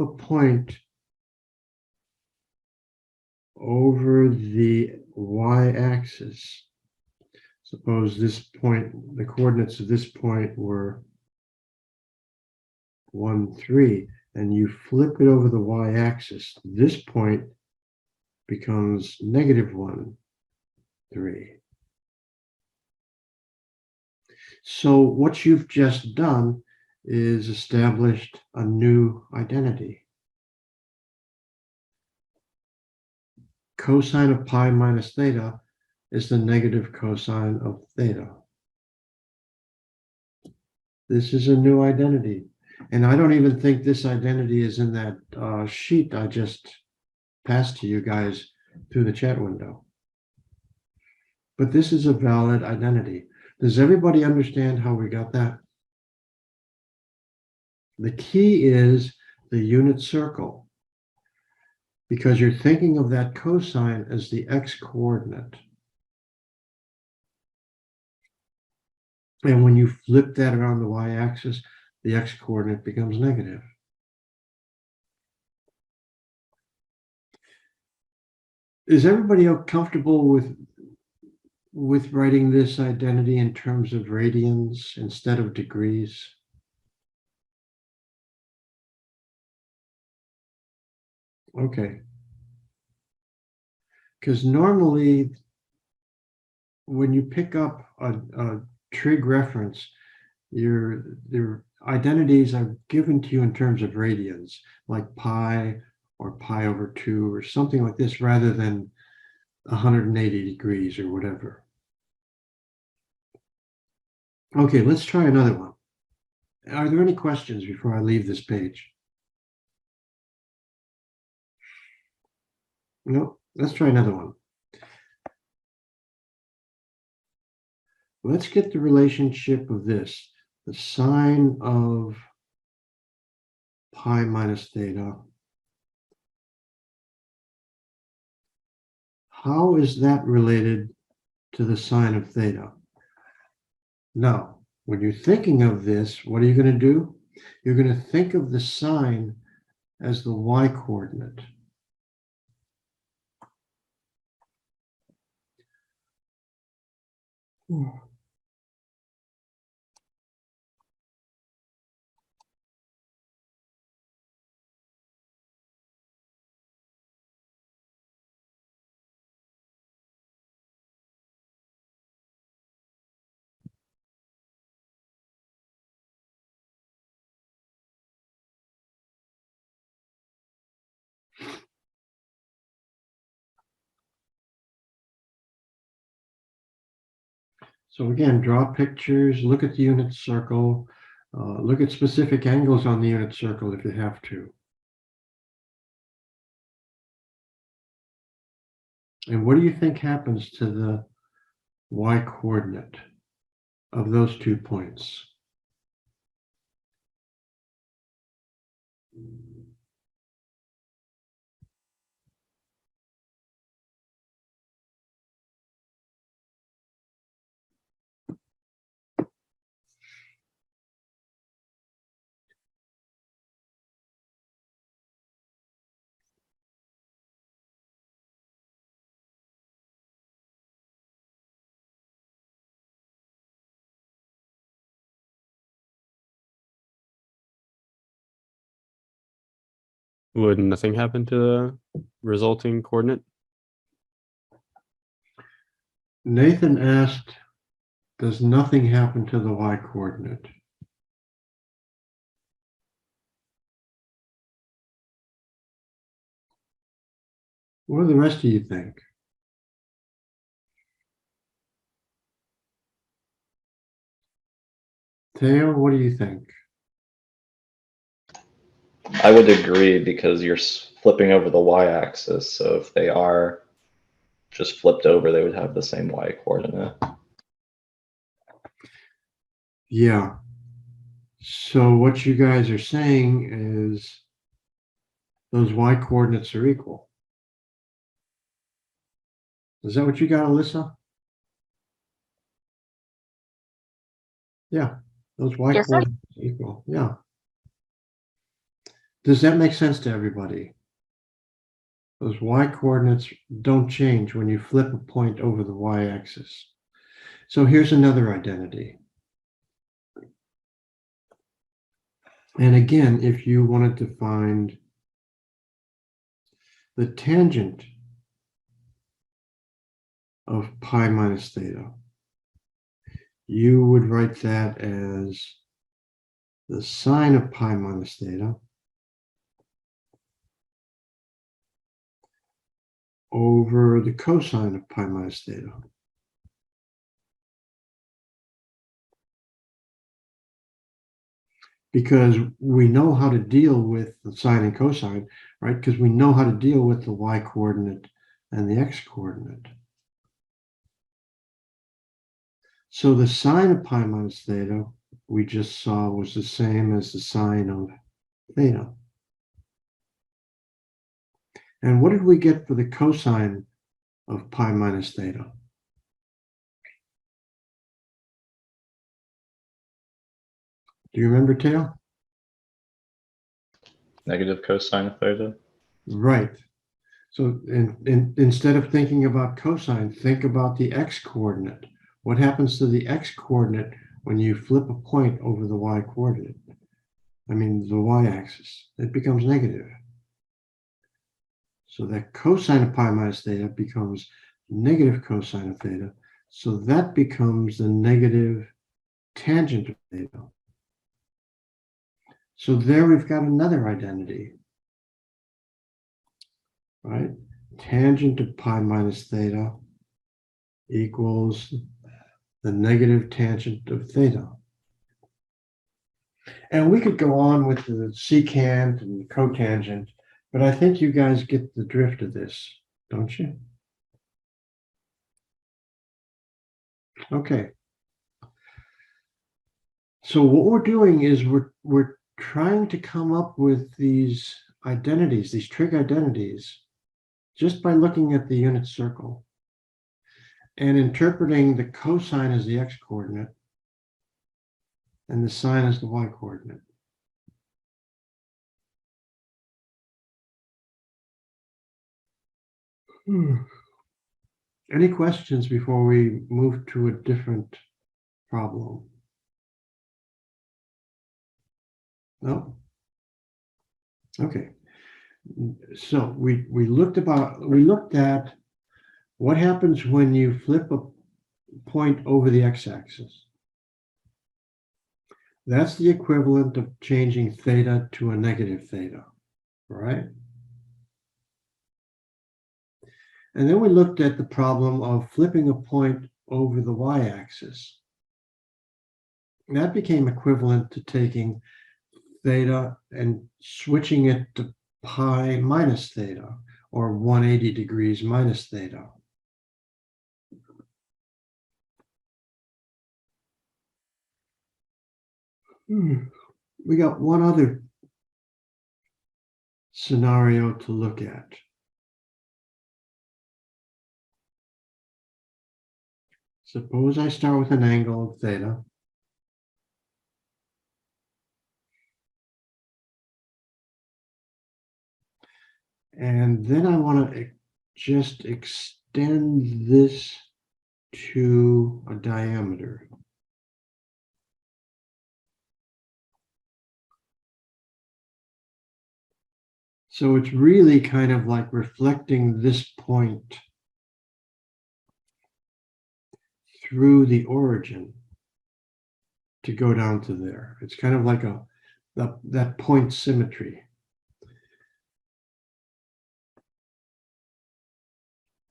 a point over the y-axis, suppose this point, the coordinates of this point were 1, 3, and you flip it over the y-axis, this point becomes negative 1, 3. So what you've just done is established a new identity. Cosine of pi minus theta is the negative cosine of theta. This is a new identity. And I don't even think this identity is in that sheet I just passed to you guys through the chat window. But this is a valid identity. Does everybody understand how we got that? The key is the unit circle, because you're thinking of that cosine as the x-coordinate. And when you flip that around the y-axis, the x-coordinate becomes negative. Is everybody comfortable with writing this identity in terms of radians instead of degrees? Okay. Because normally when you pick up a trig reference, your identities are given to you in terms of radians, like pi or pi over 2 or something like this, rather than 180 degrees or whatever. Okay, let's try another one. Are there any questions before I leave this page? No, let's try another one. Let's get the relationship of this, the sine of pi minus theta. How is that related to the sine of theta? Now, when you're thinking of this, what are you going to do? You're going to think of the sine as the y-coordinate. So again, draw pictures, look at the unit circle, look at specific angles on the unit circle if you have to. And what do you think happens to the y-coordinate of those 2 points? Would nothing happen to the resulting coordinate? Nathan asked, does nothing happen to the y coordinate? What do the rest of you think? Theo, what do you think? I would agree because you're flipping over the y-axis. So if they are just flipped over, they would have the same y coordinate. Yeah. So what you guys are saying is those y coordinates are equal. Is that what you got, Alyssa? Yeah, those y Yes, sir. coordinates are equal. Yeah. Does that make sense to everybody? Those y coordinates don't change when you flip a point over the y-axis. So here's another identity. And again, if you wanted to find the tangent of pi minus theta, you would write that as the sine of pi minus theta over the cosine of pi minus theta. Because we know how to deal with the sine and cosine, right? Because we know how to deal with the y coordinate and the x coordinate. So the sine of pi minus theta we just saw was the same as the sine of theta. And what did we get for the cosine of pi minus theta? Do you remember, Theo? Negative cosine of theta. Right. So instead of thinking about cosine, think about the x coordinate. What happens to the x coordinate when you flip a point over the y coordinate? I mean, the y-axis. It becomes negative. So that cosine of pi minus theta becomes negative cosine of theta. So that becomes the negative tangent of theta. So there we've got another identity, right? Tangent of pi minus theta equals the negative tangent of theta. And we could go on with the secant and cotangent, but I think you guys get the drift of this, don't you? Okay. So what we're doing is we're trying to come up with these identities, these trig identities, just by looking at the unit circle and interpreting the cosine as the x coordinate and the sine as the y coordinate. Any questions before we move to a different problem? No? Okay. So we looked at what happens when you flip a point over the x-axis. That's the equivalent of changing theta to a negative theta, right? And then we looked at the problem of flipping a point over the y-axis. That became equivalent to taking theta and switching it to pi minus theta, or 180 degrees minus theta. We got one other scenario to look at. Suppose I start with an angle of theta. And then I want to just extend this to a diameter. So it's really kind of like reflecting this point through the origin to go down to there. It's kind of like that point symmetry.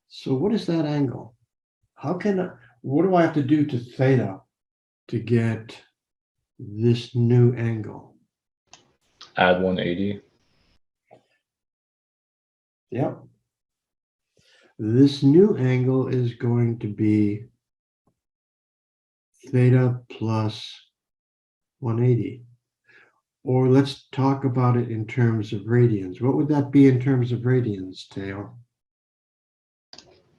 So what is that angle? What do I have to do to theta to get this new angle? Add 180. Yep. This new angle is going to be theta plus 180. Or let's talk about it in terms of radians. What would that be in terms of radians, Teo?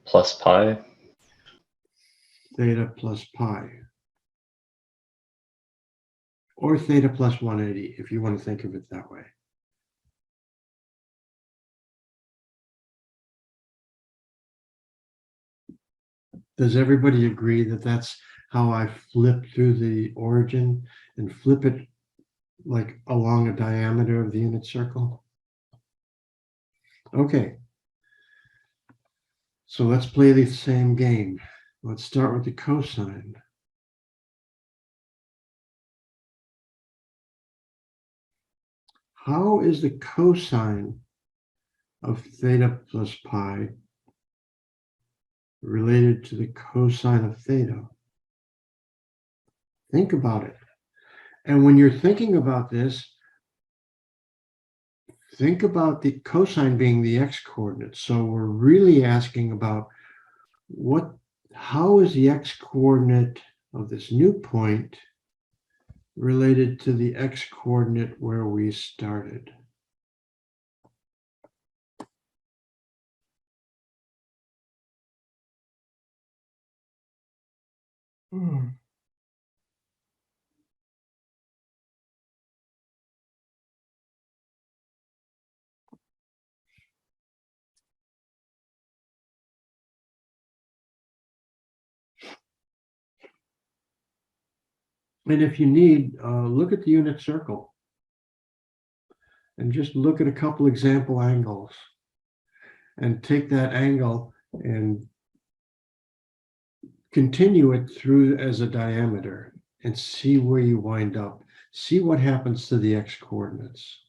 Plus pi. Theta plus pi. Or theta plus 180, if you want to think of it that way. Does everybody agree that that's how I flip through the origin and flip it like along a diameter of the unit circle? Okay. So let's play the same game. Let's start with the cosine. How is the cosine of theta plus pi related to the cosine of theta? Think about it. And when you're thinking about this, think about the cosine being the x-coordinate. So we're really asking about how is the x-coordinate of this new point related to the x-coordinate where we started? And if you need, look at the unit circle and just look at a couple example angles and take that angle and continue it through as a diameter and see where you wind up. See what happens to the x-coordinates.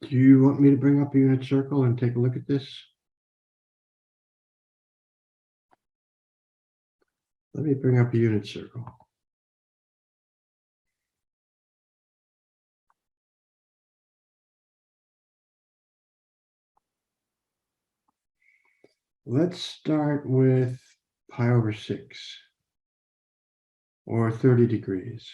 Do you want me to bring up a unit circle and take a look at this? Let me bring up a unit circle. Let's start with pi over 6 or 30 degrees.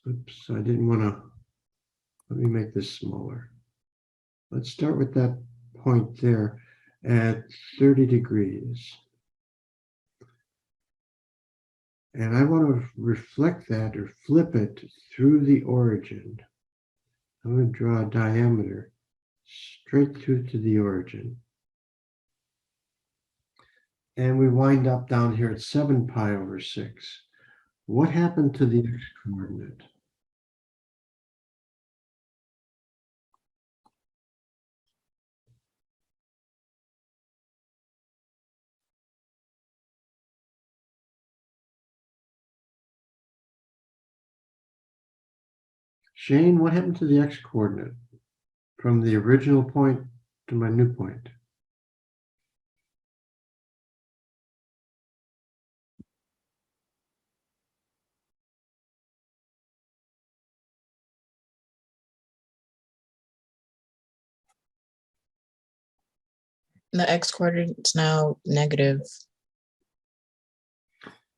Oops, I didn't want to. Let me make this smaller. Let's start with that point there at 30 degrees. And I want to reflect that or flip it through the origin. I'm going to draw a diameter straight through to the origin. And we wind up down here at 7 pi over 6. What happened to the x-coordinate? Shane, what happened to the x-coordinate from the original point to my new point. The x coordinate's now negative.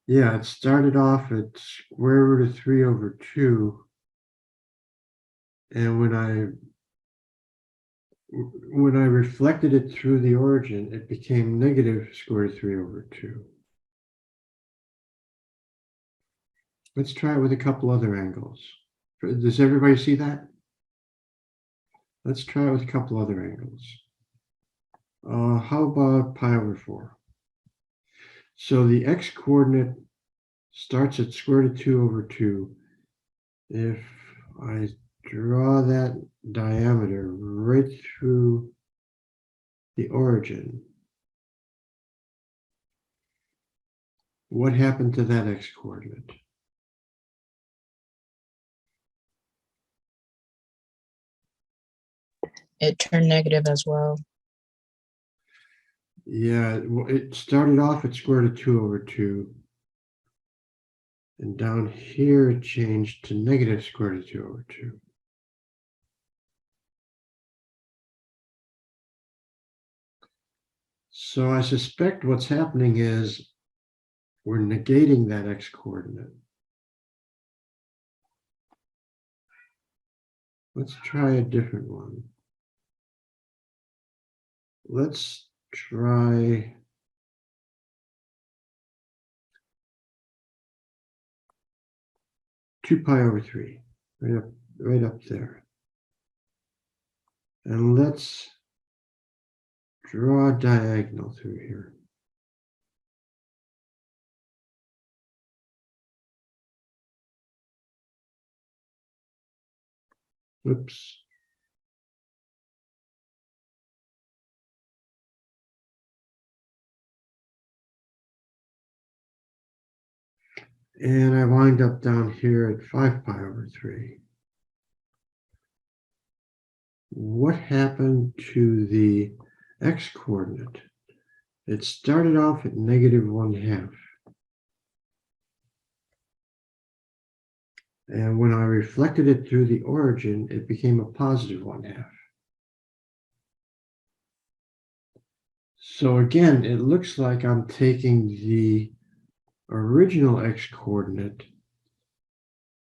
Yeah, it started off at square root of 3 over 2. And when I reflected it through the origin, it became negative square root of 3 over 2. Let's try it with a couple other angles. Does everybody see that? Let's try it with a couple other angles. How about pi over 4? So the x coordinate starts at square root of 2 over 2. If I draw that diameter right through the origin, what happened to that x coordinate? It turned negative as well. Yeah, it started off at square root of 2 over 2. And down here it changed to negative square root of 2 over 2. So I suspect what's happening is we're negating that x coordinate. Let's try a different one. Let's try two pi over 3, right up there. And let's draw a diagonal through here. Oops. And I wind up down here at 5 pi over 3. What happened to the x coordinate? It started off at negative 1/2. And when I reflected it through the origin, it became a positive 1/2. So again, it looks like I'm taking the original x coordinate,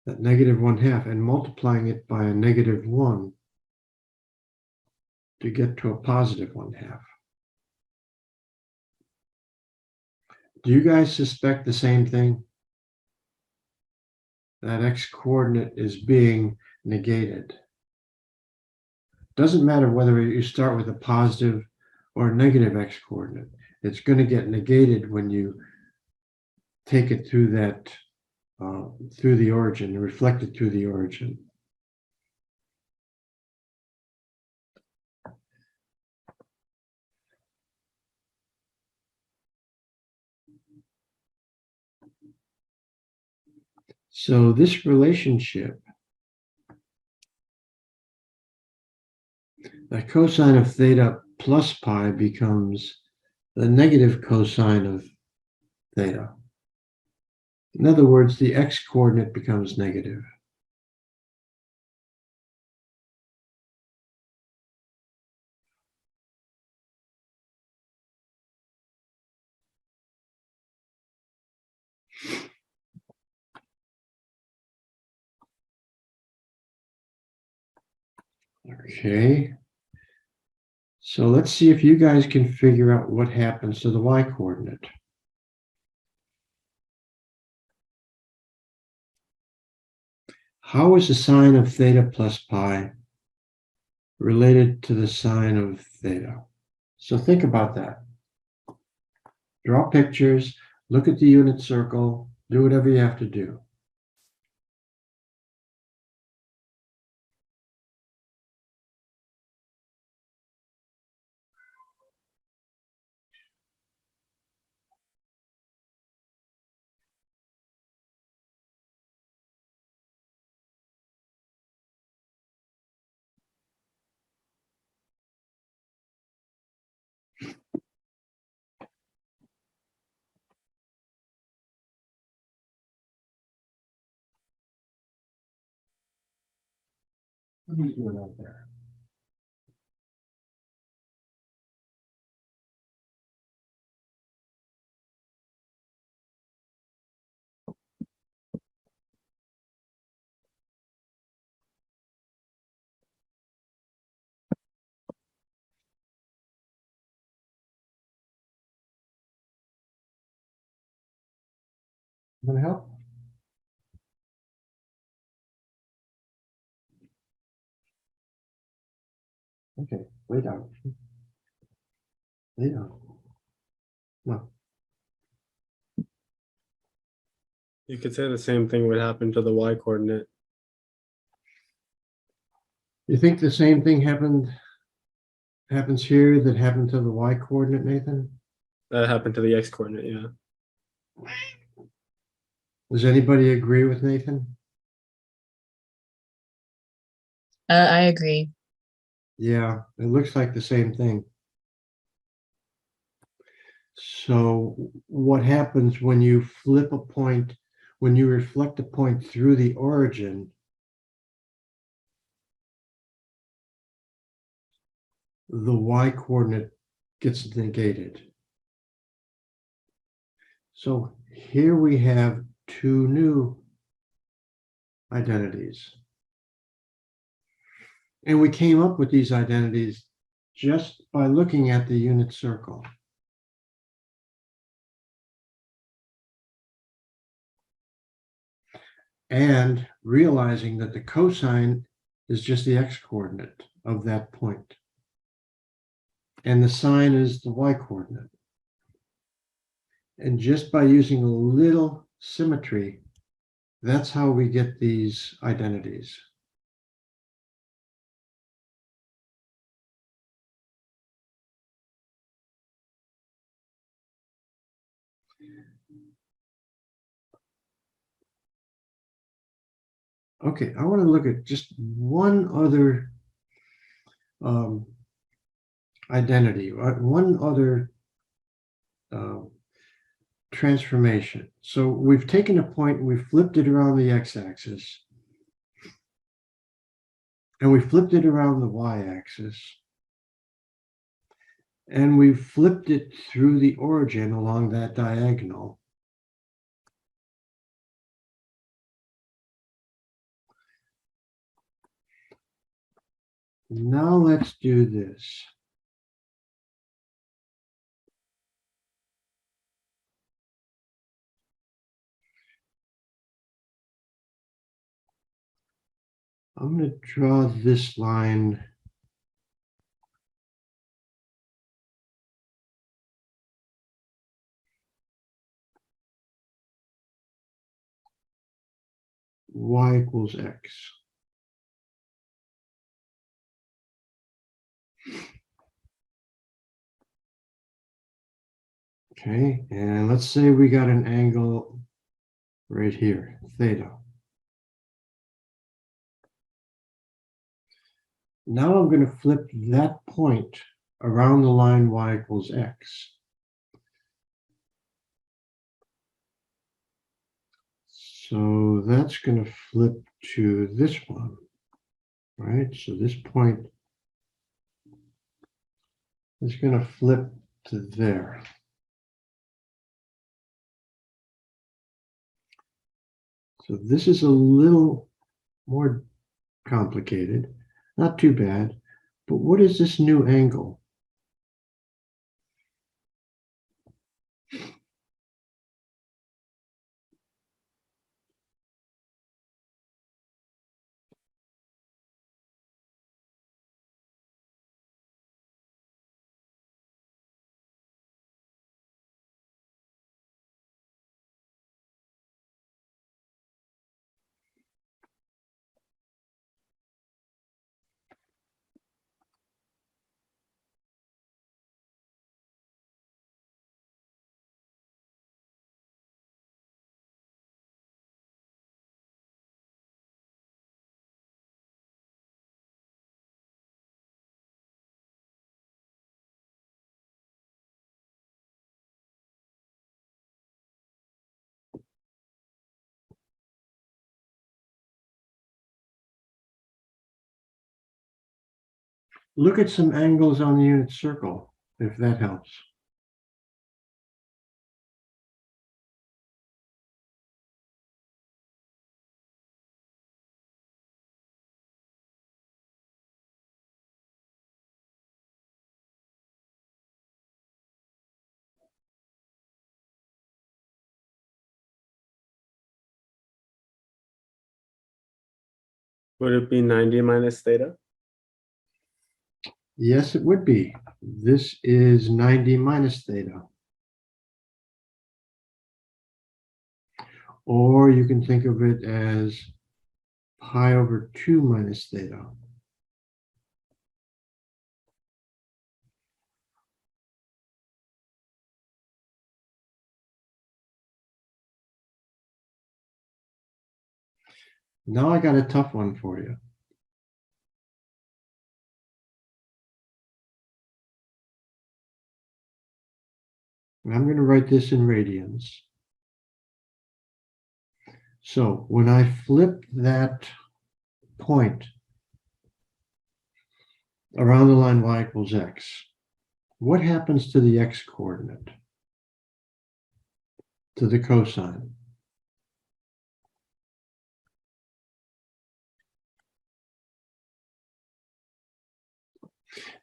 that negative 1/2, and multiplying it by a negative 1 to get to a positive 1/2. Do you guys suspect the same thing? That x coordinate is being negated. Doesn't matter whether you start with a positive or a negative x coordinate. It's going to get negated when you take it through that through the origin, reflect it through the origin. So this relationship, the cosine of theta plus pi becomes the negative cosine of theta. In other words, the x coordinate becomes negative. Okay. So let's see if you guys can figure out what happens to the y coordinate. How is the sine of theta plus pi related to the sine of theta? So think about that. Draw pictures, look at the unit circle, do whatever you have to do. What are you doing out there? Gonna help? Okay, lay down. Lay down. No. You could say the same thing would happen to the y coordinate. You think the same thing happens here that happened to the y coordinate, Nathan? That happened to the x coordinate, yeah. Does anybody agree with Nathan? I agree. Yeah, it looks like the same thing. So what happens when you flip a point, when you reflect a point through the origin, the y coordinate gets negated. So here we have two new identities. And we came up with these identities just by looking at the unit circle. And realizing that the cosine is just the x coordinate of that point. And the sine is the y coordinate. And just by using a little symmetry, that's how we get these identities. Okay, I want to look at just one other identity, one other transformation. So we've taken a point, we've flipped it around the x-axis, and we flipped it around the y-axis, and we flipped it through the origin along that diagonal. Now let's do this. I'm going to draw this line y equals x. Okay, and let's say we got an angle right here, theta. Now I'm going to flip that point around the line y equals x. So that's going to flip to this one, right? So this point is going to flip to there. So this is a little more complicated, not too bad, but what is this new angle? Look at some angles on the unit circle, if that helps. Would it be 90 minus theta? Yes, it would be. This is 90 minus theta. Or you can think of it as pi over 2 minus theta. Now I got a tough one for you. I'm going to write this in radians. So when I flip that point around the line y equals x, what happens to the x coordinate? To the cosine?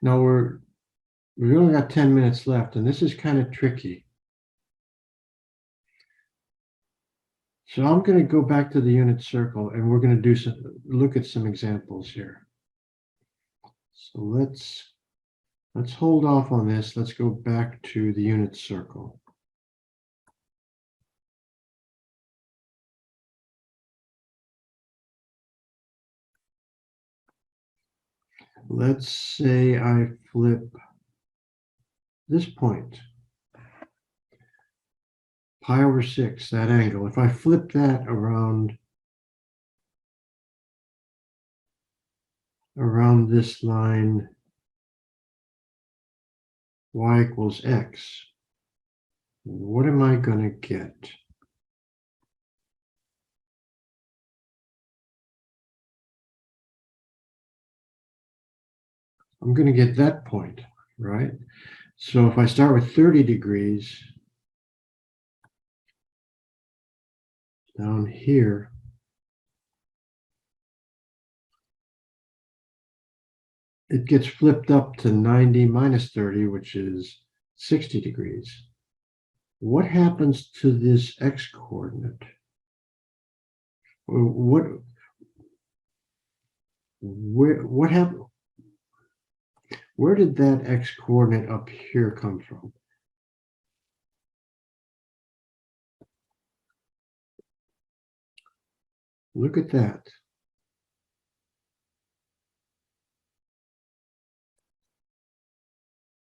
Now we've only got 10 minutes left, and this is kind of tricky. So I'm going to go back to the unit circle, and we're going to look at some examples here. So let's hold off on this. Let's go back to the unit circle. Let's say I flip this point, pi over 6, that angle. If I flip that around this line y equals x, what am I going to get? I'm going to get that point, right? So if I start with 30 degrees down here, it gets flipped up to 90 minus 30, which is 60 degrees. What happens to this x coordinate? What happened? Where did that x coordinate up here come from? Look at that.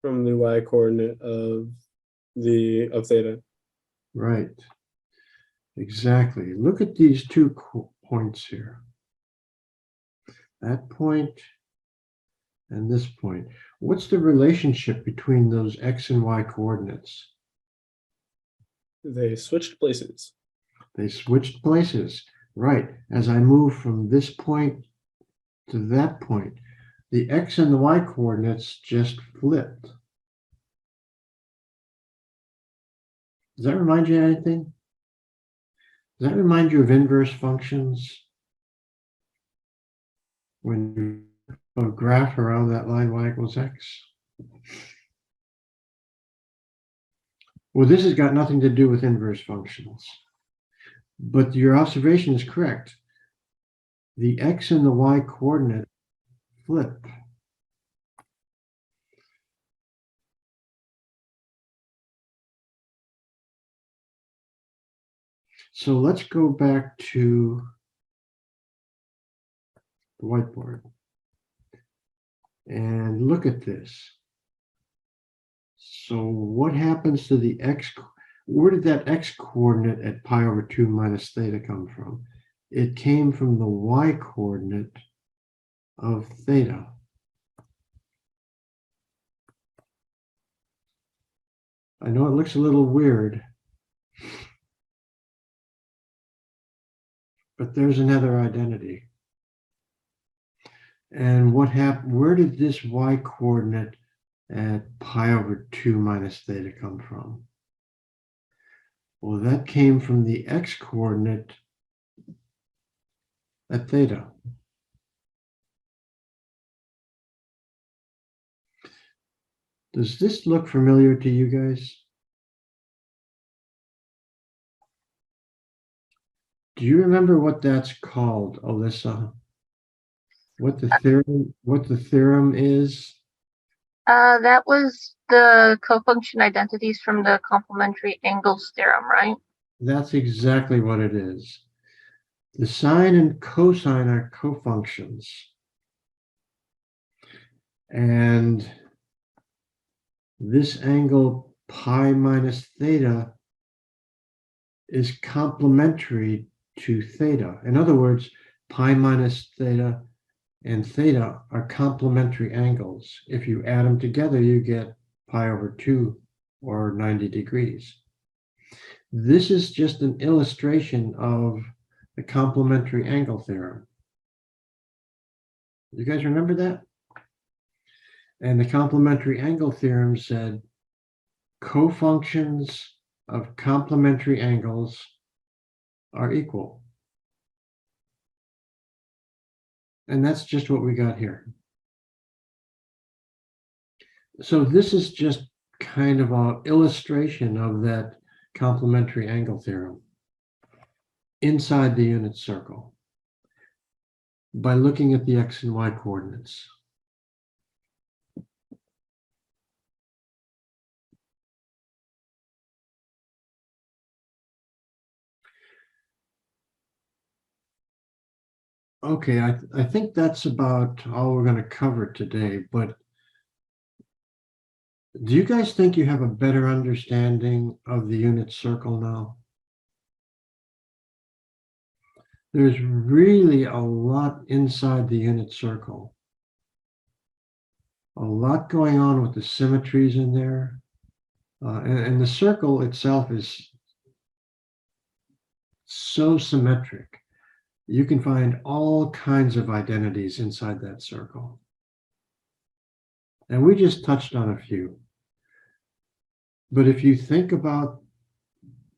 From the y coordinate of theta. Right. Exactly. Look at these two points here. That point and this point. What's the relationship between those x and y coordinates? They switched places. They switched places. Right. As I move from this point to that point, the x and the y coordinates just flipped. Does that remind you of anything? Does that remind you of inverse functions? When you a graph around that line y equals x? Well, this has got nothing to do with inverse functions. But your observation is correct. The x and the y coordinate flip. So let's go back to the whiteboard and look at this. So what happens to the x? Where did that x coordinate at pi over 2 minus theta come from? It came from the y coordinate of theta. I know it looks a little weird, but there's another identity. And what happened? Where did this y coordinate at pi over 2 minus theta come from? Well, that came from the x coordinate at theta. Does this look familiar to you guys? Do you remember what that's called, Alyssa? What the theorem is? That was the cofunction identities from the complementary angles theorem, right? That's exactly what it is. The sine and cosine are cofunctions. And this angle pi minus theta is complementary to theta. In other words, pi minus theta and theta are complementary angles. If you add them together, you get pi over 2 or 90 degrees. This is just an illustration of the complementary angle theorem. You guys remember that? And the complementary angle theorem said cofunctions of complementary angles are equal. And that's just what we got here. So this is just kind of an illustration of that complementary angle theorem inside the unit circle by looking at the x and y coordinates. Okay, I think that's about all we're going to cover today, but do you guys think you have a better understanding of the unit circle now? There's really a lot inside the unit circle. A lot going on with the symmetries in there. And the circle itself is so symmetric. You can find all kinds of identities inside that circle. And we just touched on a few. But if you think about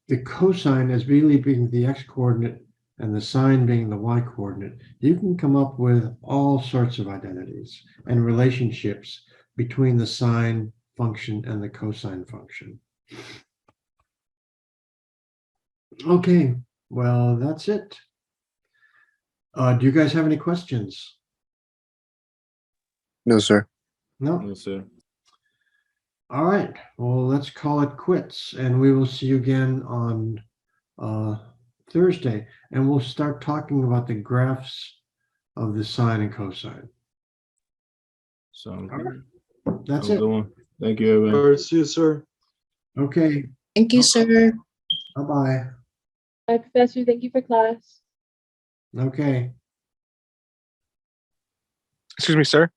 the cosine as really being the x-coordinate and the sine being the y-coordinate, you can come up with all sorts of identities and relationships between the sine function and the cosine function. Okay, well, that's it. Do you guys have any questions? No, sir. No? No, sir. All right, well, let's call it quits, and we will see you again on Thursday, and we'll start talking about the graphs of the sine and cosine. Sounds All good. That's Have a it. good one. Thank you, everyone. All right, see you, sir. Okay, Thank you, sir. bye-bye. Bye, Professor. Thank you for class. Okay, Excuse me, sir.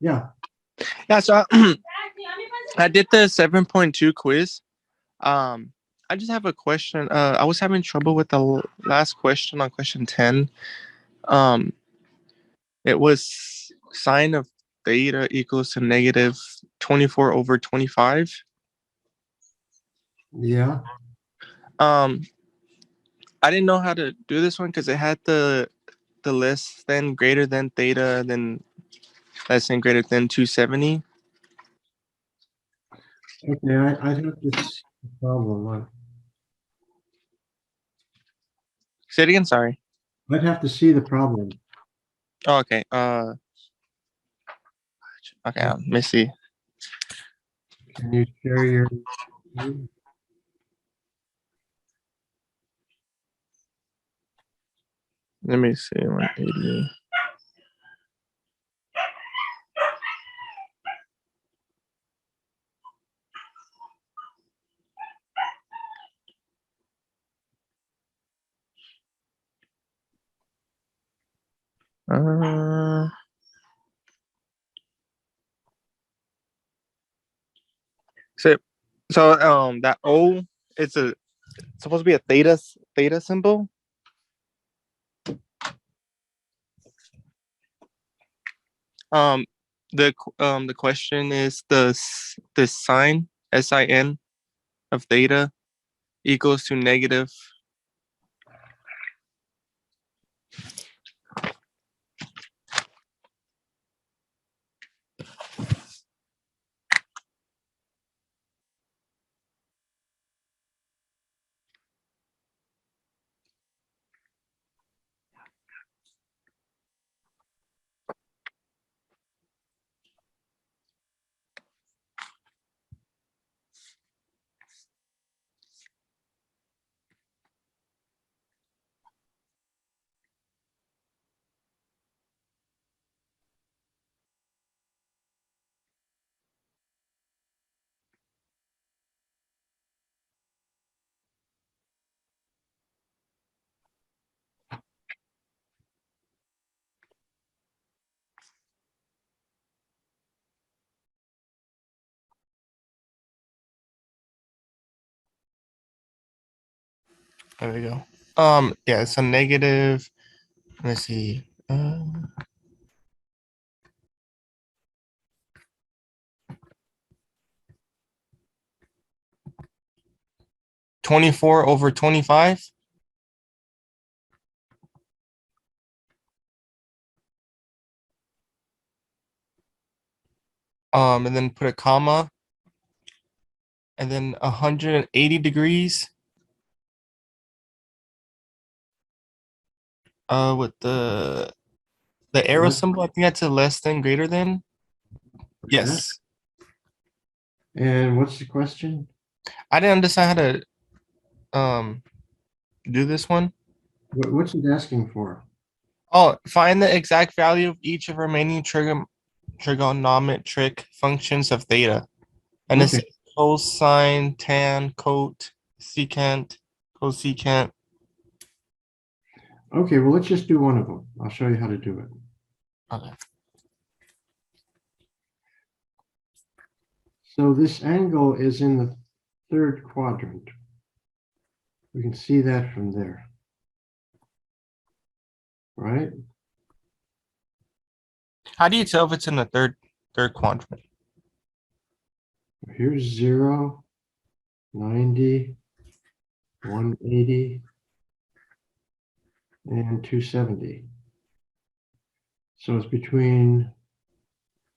yeah. Yeah, so I did the 7.2 quiz. I just have a question. I was having trouble with the last question on question 10. It was sine of theta equals to negative 24 over 25. Yeah, I didn't know how to do this one because it had the less than greater than theta, then less than greater than 270. okay, I'd have to see the problem. Say it again, sorry. I'd have to see the problem. Oh, okay. Okay, let me see. Can you share your? Let me see. 180. So that O, it's supposed to be a theta symbol. The question is the sign sin of theta equals to negative. There we go. Yeah, it's a negative. Let's see. 24 over 25. And then put a comma. And then 180 degrees. With the arrow What? symbol, I think that's a less than greater than. Like that? Yes. And what's the question? I didn't understand how to do this one. What's it asking for? Oh, find the exact value of each of remaining trigonometric functions of theta. And it's Okay. cosine, tan, cot, secant, cosecant. Okay, well, let's just do one of them. I'll show you how to do it. Okay. So this angle is in the third quadrant. We can see that from there. Right? How do you tell if it's in the third quadrant? Here's 0, 90, 180, and 270. So it's between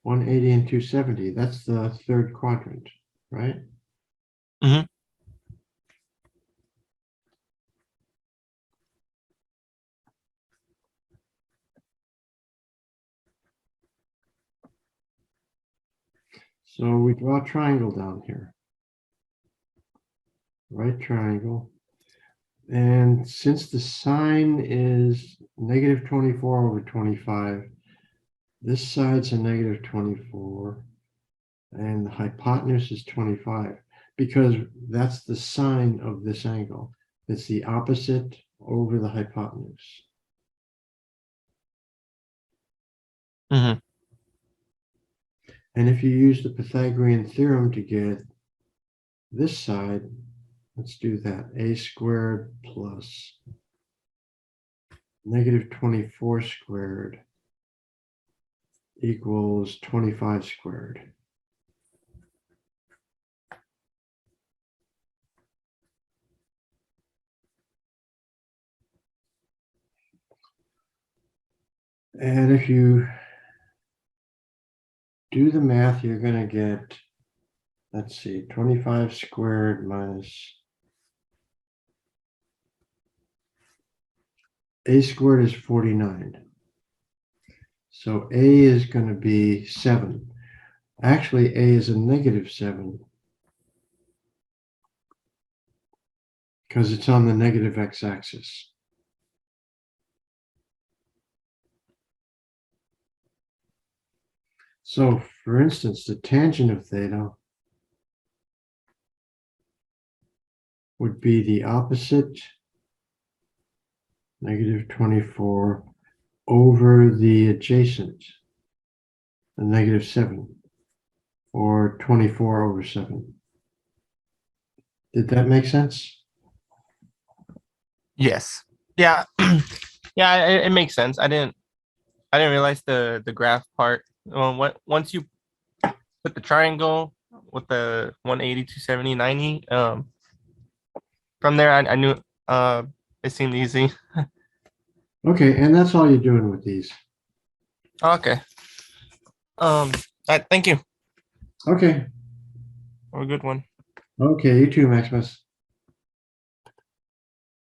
180 and 270. That's the third quadrant, right? Mm-hmm. So we draw a triangle down here. Right triangle. And since the sine is negative 24 over 25, this side's a negative 24, and the hypotenuse is 25, because that's the sine of this angle. It's the opposite over the hypotenuse. Mm-hmm. And if you use the Pythagorean theorem to get this side, let's do that. A squared plus negative 24 squared equals 25 squared. And if you do the math, you're going to get, let's see, 25 squared minus a squared is 49. So a is going to be 7. Actually, a is a negative 7 because it's on the negative x-axis. So, for instance, the tangent of theta would be the opposite, negative 24, over the adjacent, the negative 7, or 24 over 7. Did that make sense? Yes. Yeah. Yeah, it makes sense. I didn't realize the graph part Once you put the triangle with the 180, 270, 90, from there I knew it seemed easy. Okay, and that's all you're doing with these. Okay. All right, thank you. Okay, Have a good one. okay, you too, Maximus.